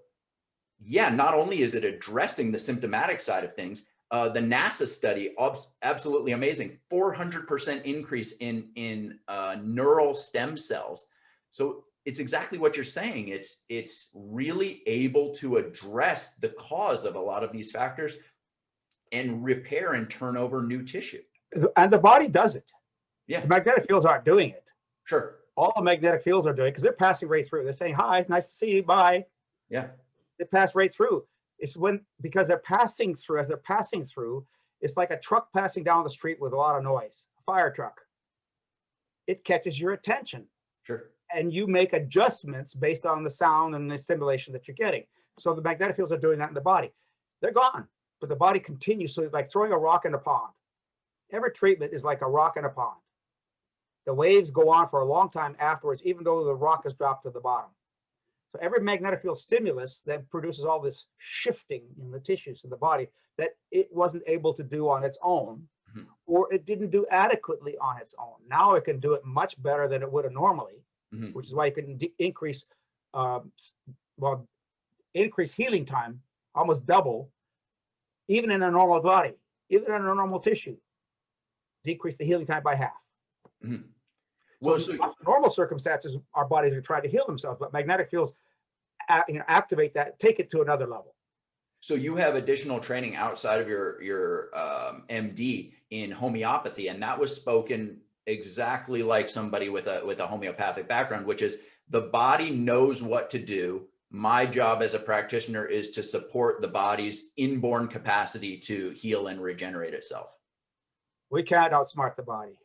yeah, not only is it addressing the symptomatic side of things, the NASA study, absolutely amazing, 400% increase in neural stem cells. So it's exactly what you're saying. It's really able to address the cause of a lot of these factors and repair and turn over new tissue. And the body does it. Yeah. The magnetic fields aren't doing it. Sure. All the magnetic fields are doing it because they're passing right through. They're saying, hi, nice to see you, bye. Yeah. They pass right through. It's because they're passing through, as they're passing through, it's like a truck passing down the street with a lot of noise, a fire truck. It catches your attention. Sure. And you make adjustments based on the sound and the stimulation that you're getting. So the magnetic fields are doing that in the body. They're gone, but the body continues. So it's like throwing a rock in a pond. Every treatment is like a rock in a pond. The waves go on for a long time afterwards, even though the rock is dropped to the bottom. So every magnetic field stimulus that produces all this shifting in the tissues in the body that it wasn't able to do on its own, or it didn't do adequately on its own. Now it can do it much better than it would have normally, which is why you can increase healing time, almost double, even in a normal body, even in a normal tissue, decrease the healing time by half. Well, so normal circumstances, our bodies are trying to heal themselves, but magnetic fields activate that, take it to another level. So you have additional training outside of your MD in homeopathy, and that was spoken exactly like somebody with a homeopathic background, which is the body knows what to do. My job as a practitioner is to support the body's inborn capacity to heal and regenerate itself. We can't outsmart the body.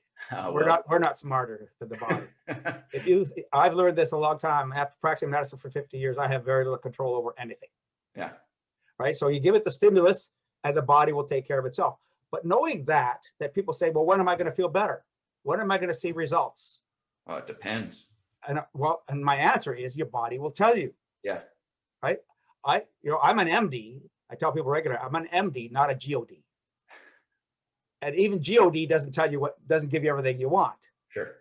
We're not smarter than the body. I've learned this a long time. After practicing medicine for 50 years, I have very little control over anything. Yeah. Right. So you give it the stimulus and the body will take care of itself. But knowing that people say, well, when am I going to feel better? When am I going to see results? Well, it depends. And my answer is your body will tell you. Yeah. Right. I'm an MD. I tell people regularly, I'm an MD, not a GOD. And even GOD doesn't give you everything you want. Sure.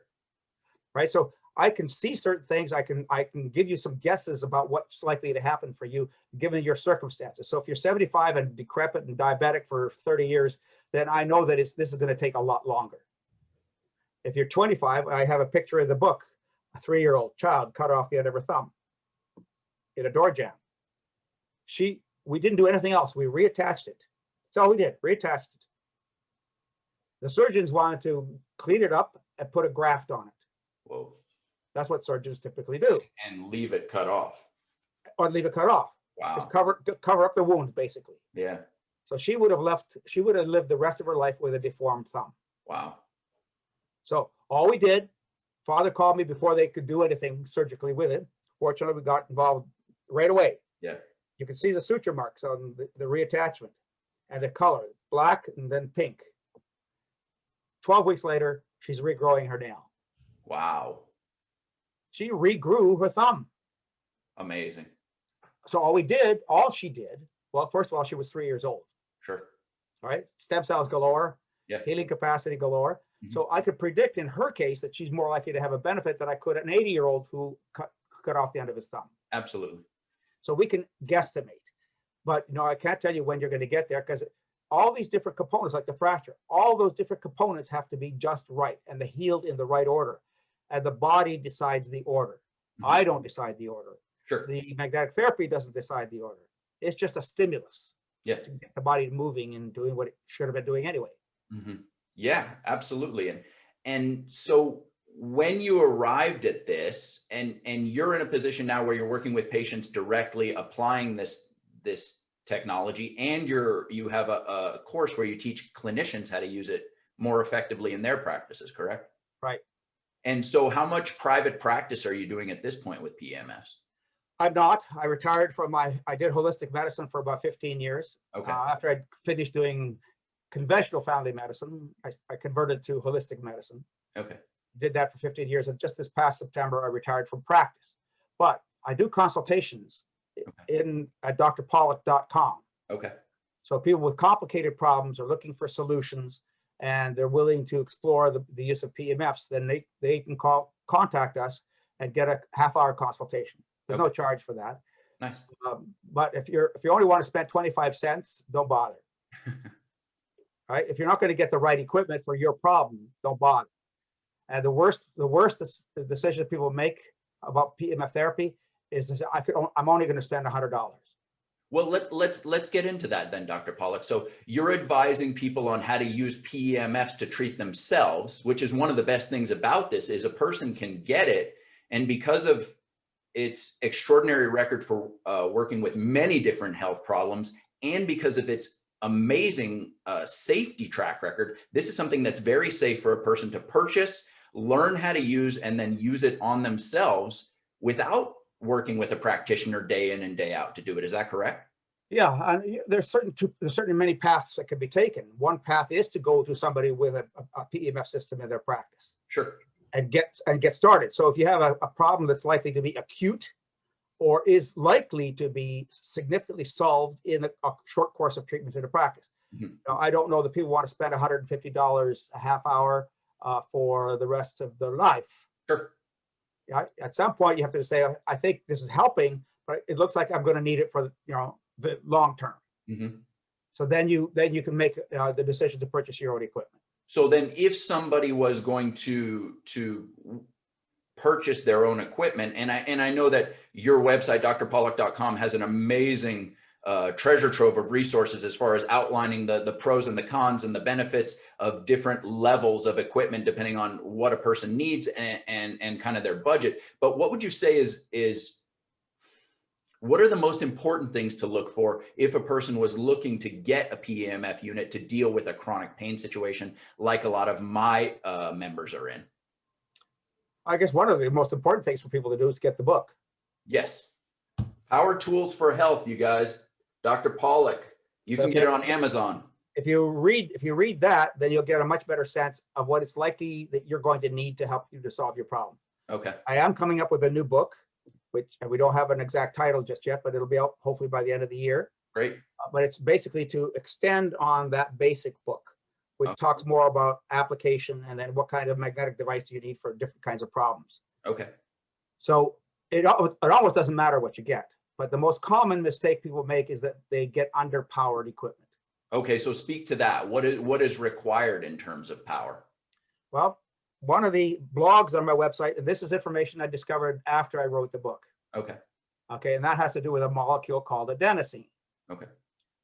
Right. So I can see certain things. I can give you some guesses about what's likely to happen for you, given your circumstances. So if you're 75 and decrepit and diabetic for 30 years, then I know that this is going to take a lot longer. If you're 25, I have a picture in the book, a 3-year-old child cut off the end of her thumb in a door jam. We didn't do anything else. We reattached it. That's all we did, reattached it. The surgeons wanted to clean it up and put a graft on it. Whoa. That's what surgeons typically do. And leave it cut off. Or leave it cut off. Wow. Just cover up the wound, basically. Yeah. So she would have lived the rest of her life with a deformed thumb. Wow. So all we did, father called me before they could do anything surgically with it. Fortunately, we got involved right away. Yeah. You can see the suture marks on the reattachment and the color, black and then pink. 12 weeks later, she's regrowing her nail. Wow. She regrew her thumb. Amazing. So all she did, well, first of all, she was 3 years old. Sure. All right. Stem cells galore. Yeah. Healing capacity galore. So I could predict in her case that she's more likely to have a benefit than I could an 80-year-old who cut off the end of his thumb. Absolutely. So we can guesstimate. But I can't tell you when you're going to get there, because all these different components, like the fracture, all those different components have to be just right and healed in the right order. And the body decides the order. I don't decide the order. Sure. The magnetic therapy doesn't decide the order. It's just a stimulus to get the body moving and doing what it should have been doing anyway. Yeah, absolutely. And so when you arrived at this, and you're in a position now where you're working with patients directly applying this technology, and you have a course where you teach clinicians how to use it more effectively in their practices, correct? Right. And so how much private practice are you doing at this point with PEMFs? I'm not. I retired from I did holistic medicine for about 15 years. Okay. After I finished doing conventional family medicine, I converted to holistic medicine. Okay. Did that for 15 years. And just this past September, I retired from practice. But I do consultations at drpawluk.com. Okay. So people with complicated problems are looking for solutions, and they're willing to explore the use of PEMFs, then they can contact us and get a half-hour consultation. There's no charge for that. Nice. But if you only want to spend 25 cents, don't bother. Right? If you're not going to get the right equipment for your problem, don't bother. And the worst decision people make about PEMF therapy is I'm only going to spend $100. Well, let's get into that then, Dr. Pawluk. So you're advising people on how to use PEMFs to treat themselves, which is one of the best things about this, is a person can get it, and because of its extraordinary record for working with many different health problems, and because of its amazing safety track record, this is something that's very safe for a person to purchase, learn how to use, and then use it on themselves without working with a practitioner day in and day out to do it. Is that correct? Yeah, and there's certainly many paths that can be taken. One path is to go to somebody with a PEMF system in their practice. Sure. And get started. So if you have a problem that's likely to be acute or is likely to be significantly solved in a short course of treatment in a practice. Mm-hmm. Now, I don't know that people want to spend $150 a half hour for the rest of their life. Sure. At some point, you have to say, I think this is helping, but it looks like I'm going to need it for the long term. Mm-hmm. So then you can make the decision to purchase your own equipment. So then, if somebody was going to purchase their own equipment, and I know that your website, drpawluk.com, has an amazing treasure trove of resources as far as outlining the pros and the cons and the benefits of different levels of equipment depending on what a person needs and kind of their budget. But what would you say is what are the most important things to look for if a person was looking to get a PEMF unit to deal with a chronic pain situation like a lot of my members are in? I guess one of the most important things for people to do is get the book. Yes. Power Tools for Health, you guys. Dr. Pawluk. You can get it on Amazon. If you read that, then you'll get a much better sense of what it's likely that you're going to need to help you to solve your problem. Okay. I am coming up with a new book, which we don't have an exact title just yet, but it'll be out hopefully by the end of the year. Great. But it's basically to extend on that basic book, which talks more about application and then what kind of magnetic device do you need for different kinds of problems. Okay. So it almost doesn't matter what you get, but the most common mistake people make is that they get underpowered equipment. Okay, so speak to that. What is required in terms of power? Well, one of the blogs on my website, and this is information I discovered after I wrote the book. Okay. Okay, and that has to do with a molecule called adenosine. Okay.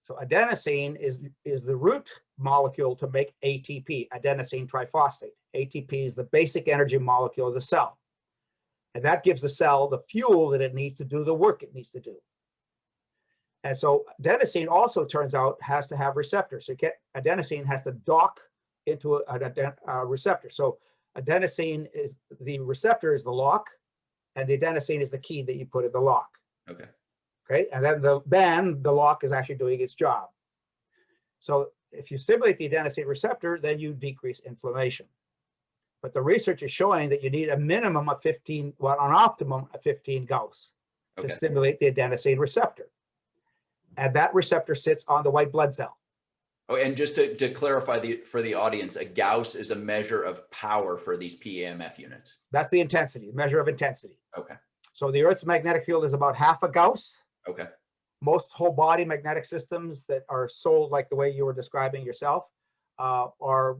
So adenosine is the root molecule to make ATP, adenosine triphosphate. ATP is the basic energy molecule of the cell. And that gives the cell the fuel that it needs to do the work it needs to do. And so adenosine also turns out has to have receptors. So adenosine has to dock into a receptor. So adenosine is the receptor is the lock, and the adenosine is the key that you put in the lock. Okay. Okay, and then the lock is actually doing its job. So if you stimulate the adenosine receptor, then you decrease inflammation. But the research is showing that you need a minimum of 15, well, an optimum of 15 Gauss to stimulate the adenosine receptor. And that receptor sits on the white blood cell. Oh, and just to clarify for the audience, a Gauss is a measure of power for these PEMF units. That's the intensity, measure of intensity. Okay. So the Earth's magnetic field is about half a Gauss. Okay. Most whole body magnetic systems that are sold like the way you were describing yourself are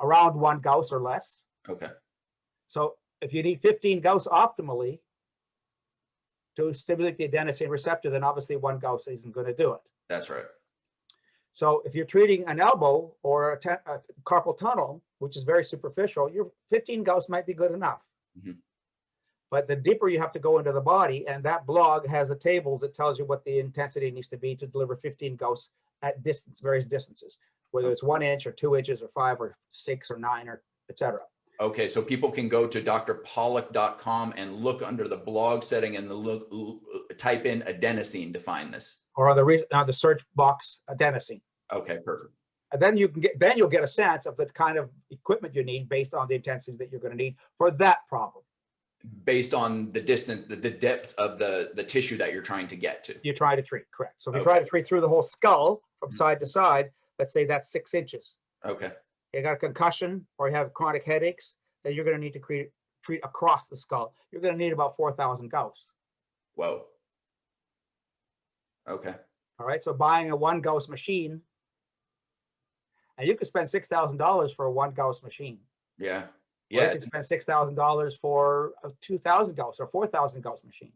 around 1 Gauss or less. Okay. So if you need 15 Gauss optimally to stimulate the adenosine receptor, then obviously 1 Gauss isn't going to do it. That's right. So if you're treating an elbow or a carpal tunnel, which is very superficial, your 15 Gauss might be good enough. Mhm. But the deeper you have to go into the body, and that blog has a table that tells you what the intensity needs to be to deliver 15 Gauss at distance, various distances, whether it's 1 inch or 2 inches or 5 or 6 or 9 or etc. Okay, so people can go to drpawluk.com and look under the blog setting and type in adenosine to find this. Or on the search box, adenosine. Okay, perfect. And then you'll get a sense of the kind of equipment you need based on the intensity that you're going to need for that problem. Based on the distance, the depth of the tissue that you're trying to get to. You try to treat, correct. So if you try to treat through the whole skull from side to side, let's say that's 6 inches. Okay. You got a concussion or you have chronic headaches, then you're going to need to treat across the skull. You're going to need about 4,000 Gauss. Whoa. Okay. All right. So buying a 1 Gauss machine, and you could spend $6,000 for a 1 Gauss machine. Yeah. Or you can spend $6,000 for a 2,000 Gauss or 4,000 Gauss machine.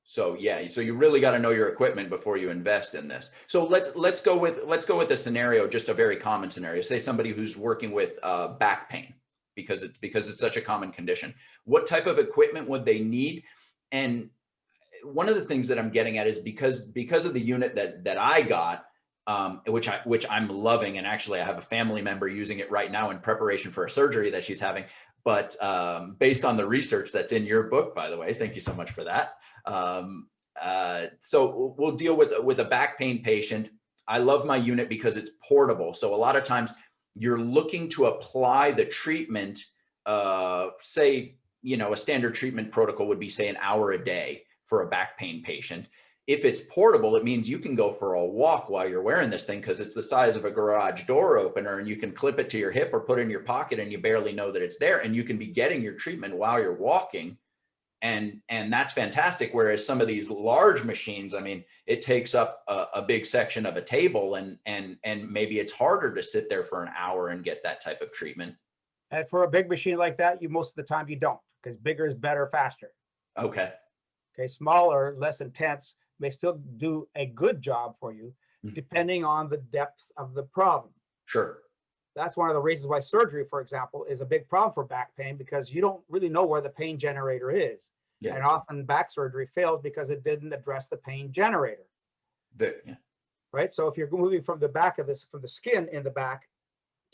So yeah, so you really got to know your equipment before you invest in this. So let's go with a scenario, just a very common scenario. Say somebody who's working with back pain because it's such a common condition. What type of equipment would they need? And one of the things that I'm getting at is because of the unit that I got, which I'm loving, and actually I have a family member using it right now in preparation for a surgery that she's having. But based on the research that's in your book, by the way, thank you so much for that. So we'll deal with a back pain patient. I love my unit because it's portable. So a lot of times you're looking to apply the treatment, say, a standard treatment protocol would be, say, an hour a day for a back pain patient. If it's portable, it means you can go for a walk while you're wearing this thing because it's the size of a garage door opener, and you can clip it to your hip or put it in your pocket and you barely know that it's there, and you can be getting your treatment while you're walking. And that's fantastic. Whereas some of these large machines, I mean, it takes up a big section of a table, and maybe it's harder to sit there for an hour and get that type of treatment. And for a big machine like that, most of the time you don't, because bigger is better, faster. Okay. Okay, smaller, less intense may still do a good job for you, depending on the depth of the problem. Sure. That's one of the reasons why surgery, for example, is a big problem for back pain, because you don't really know where the pain generator is. Yeah. And often back surgery fails because it didn't address the pain generator. Yeah. Right. So if you're moving from the back of this, from the skin in the back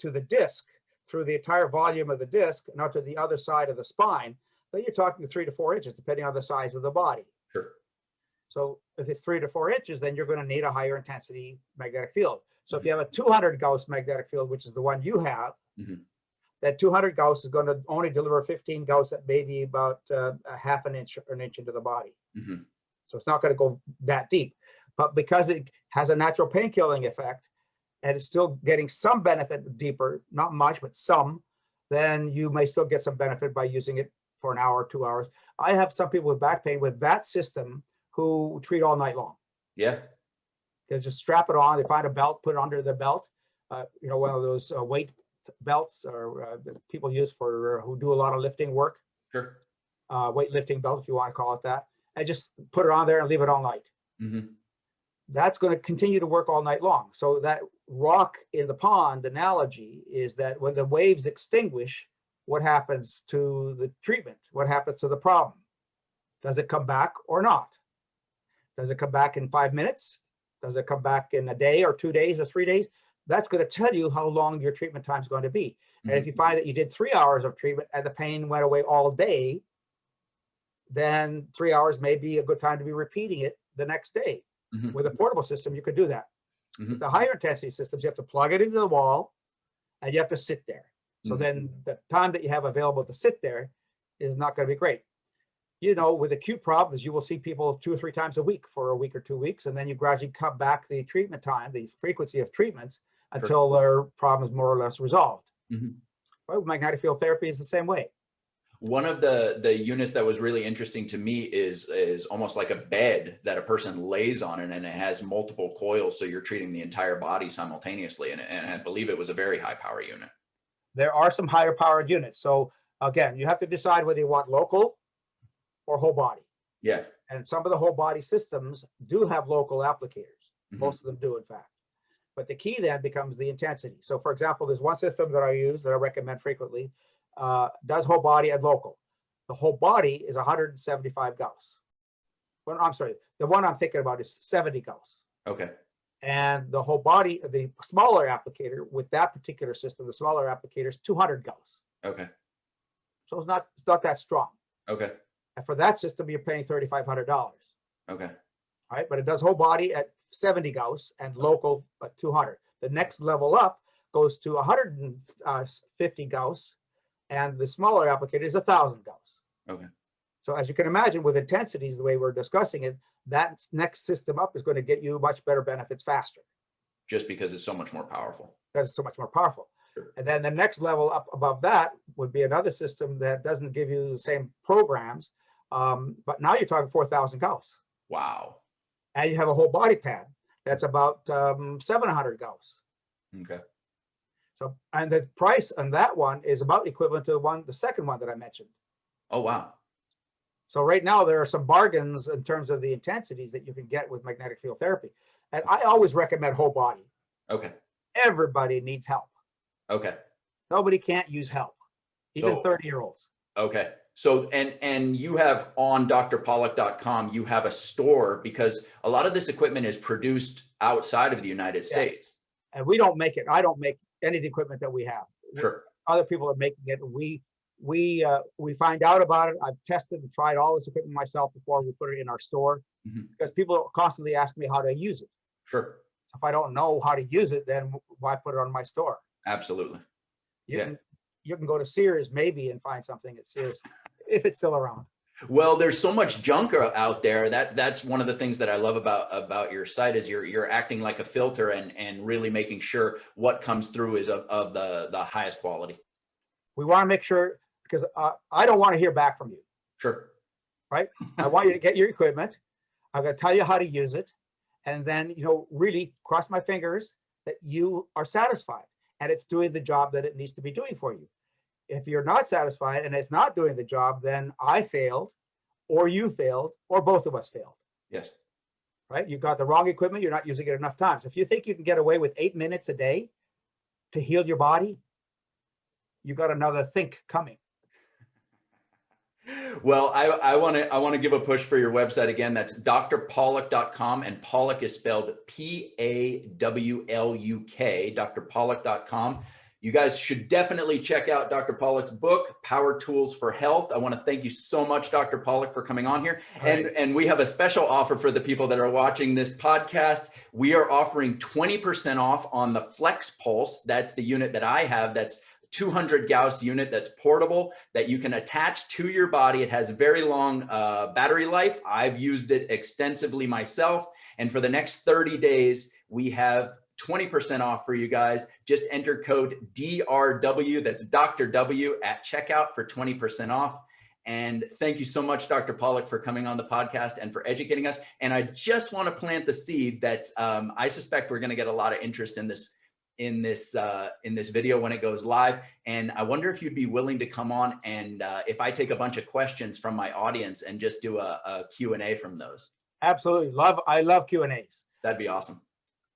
to the disc, through the entire volume of the disc, not to the other side of the spine, then you're talking 3 to 4 inches, depending on the size of the body. Sure. So if it's 3 to 4 inches, then you're going to need a higher intensity magnetic field. So if you have a 200 Gauss magnetic field, which is the one you have, that 200 Gauss is going to only deliver 15 Gauss at maybe about a half an inch or an inch into the body. So it's not going to go that deep. But because it has a natural pain killing effect, and it's still getting some benefit deeper, not much, but some, then you may still get some benefit by using it for an hour, 2 hours. I have some people with back pain with that system who treat all night long. Yeah. They just strap it on. They find a belt, put it under the belt. One of those weight belts or that people use for who do a lot of lifting work. Sure. Weightlifting belt, if you want to call it that. And just put it on there and leave it all night. That's going to continue to work all night long. So that rock in the pond analogy is that when the waves extinguish, what happens to the treatment? What happens to the problem? Does it come back or not? Does it come back in 5 minutes? Does it come back in a day or 2 days or 3 days? That's going to tell you how long your treatment time is going to be. And if you find that you did 3 hours of treatment and the pain went away all day, then 3 hours may be a good time to be repeating it the next day. With a portable system, you could do that. With the higher intensity systems, you have to plug it into the wall and you have to sit there. So then the time that you have available to sit there is not going to be great. With acute problems, you will see people 2 or 3 times a week for a week or 2 weeks, and then you gradually cut back the treatment time, the frequency of treatments, until their problem is more or less resolved. Right? Magnetic field therapy is the same way. One of the units that was really interesting to me is almost like a bed that a person lays on, and it has multiple coils, so you're treating the entire body simultaneously. And I believe it was a very high power unit. There are some higher powered units. So again, you have to decide whether you want local or whole body. Yeah. And some of the whole body systems do have local applicators. Most of them do, in fact. But the key then becomes the intensity. So for example, there's one system that I use that I recommend frequently, does whole body and local. The whole body is 175 Gauss. Well, I'm sorry, the one I'm thinking about is 70 Gauss. Okay. And the whole body, the smaller applicator with that particular system, the smaller applicator is 200 Gauss. Okay. So it's not that strong. Okay. And for that system, you're paying $3,500. Okay. All right, but it does whole body at 70 Gauss and local at 200. The next level up goes to 150 Gauss, and the smaller applicator is 1,000 Gauss. Okay. So as you can imagine, with intensities, the way we're discussing it, that next system up is going to get you much better benefits faster. Just because it's so much more powerful. Because it's so much more powerful. Sure. And then the next level up above that would be another system that doesn't give you the same programs, but now you're talking 4,000 Gauss. Wow. And you have a whole body pad that's about 700 Gauss. Okay. So, and the price on that one is about equivalent to the second one that I mentioned. Oh, wow. So right now there are some bargains in terms of the intensities that you can get with magnetic field therapy. And I always recommend whole body. Okay. Everybody needs help. Okay. Nobody can't use help, even 30-year-olds. Okay. So, and you have on drpawluk.com, you have a store, because a lot of this equipment is produced outside of the United States. And we don't make it. I don't make any of the equipment that we have. Sure. Other people are making it. We find out about it. I've tested and tried all this equipment myself before we put it in our store, because people constantly ask me how to use it. Sure. If I don't know how to use it, then why put it on my store? Absolutely. You can go to Sears maybe and find something at Sears if it's still around. Well, there's so much junk out there. That's one of the things that I love about your site is you're acting like a filter and really making sure what comes through is of the highest quality. We want to make sure, because I don't want to hear back from you. Sure. Right? I want you to get your equipment. I'm going to tell you how to use it. And then, really cross my fingers that you are satisfied and it's doing the job that it needs to be doing for you. If you're not satisfied and it's not doing the job, then I failed, or you failed, or both of us failed. Yes. Right? You've got the wrong equipment. You're not using it enough times. If you think you can get away with 8 minutes a day to heal your body, you got another think coming. Well, I want to give a push for your website again. That's drpawluk.com, and Pawluk is spelled Pawluk, drpawluk.com. You guys should definitely check out Dr. Pawluk's book, Power Tools for Health. I want to thank you so much, Dr. Pawluk, for coming on here. And we have a special offer for the people that are watching this podcast. We are offering 20% off on the Flex Pulse. That's the unit that I have. That's 200 Gauss unit that's portable, that you can attach to your body. It has very long battery life. I've used it extensively myself. And for the next 30 days, we have 20% off for you guys. Just enter code DRW, that's Dr. W, at checkout for 20% off. And thank you so much, Dr. Pawluk, for coming on the podcast and for educating us. And I just want to plant the seed that I suspect we're going to get a lot of interest in this video when it goes live. And I wonder if you'd be willing to come on and if I take a bunch of questions from my audience and just do a Q&A from those. Absolutely. I love Q&As. That'd be awesome.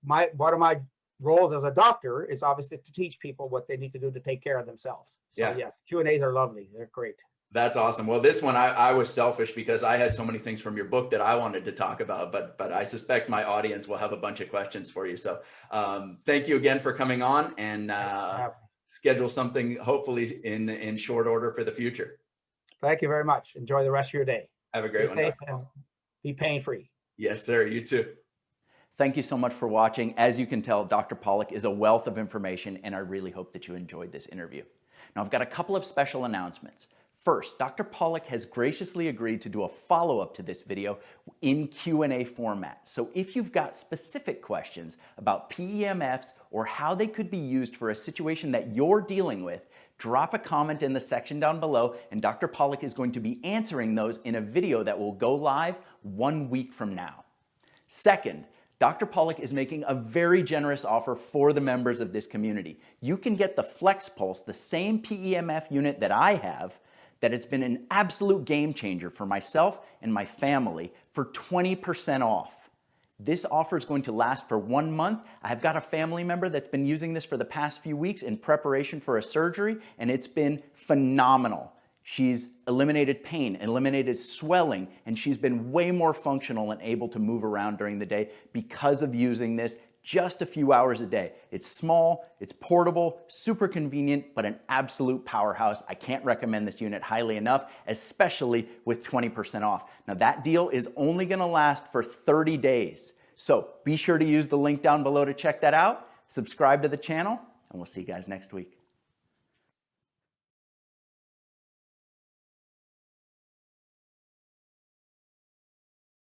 One of my roles as a doctor is obviously to teach people what they need to do to take care of themselves. So yeah, Q&As are lovely. They're great. That's awesome. Well, this one, I was selfish because I had so many things from your book that I wanted to talk about, but I suspect my audience will have a bunch of questions for you. So thank you again for coming on, and schedule something hopefully in short order for the future. Thank you very much. Enjoy the rest of your day. Have a great one. Be safe and be pain-free. Yes, sir. You too. Thank you so much for watching. As you can tell, Dr. Pawluk is a wealth of information, and I really hope that you enjoyed this interview. Now, I've got a couple of special announcements. First, Dr. Pawluk has graciously agreed to do a follow-up to this video in Q&A format. So if you've got specific questions about PEMFs or how they could be used for a situation that you're dealing with, drop a comment in the section down below, and Dr. Pawluk is going to be answering those in a video that will go live 1 week from now. Second, Dr. Pawluk is making a very generous offer for the members of this community. You can get the Flex Pulse, the same PEMF unit that I have, that has been an absolute game changer for myself and my family, for 20% off. This offer is going to last for 1 month. I've got a family member that's been using this for the past few weeks in preparation for a surgery, and it's been phenomenal. She's eliminated pain, eliminated swelling, and she's been way more functional and able to move around during the day because of using this just a few hours a day. It's small, it's portable, super convenient, but an absolute powerhouse. I can't recommend this unit highly enough, especially with 20% off. Now that deal is only gonna last for 30 days. So be sure to use the link down below to check that out. Subscribe to the channel, and we'll see you guys next week.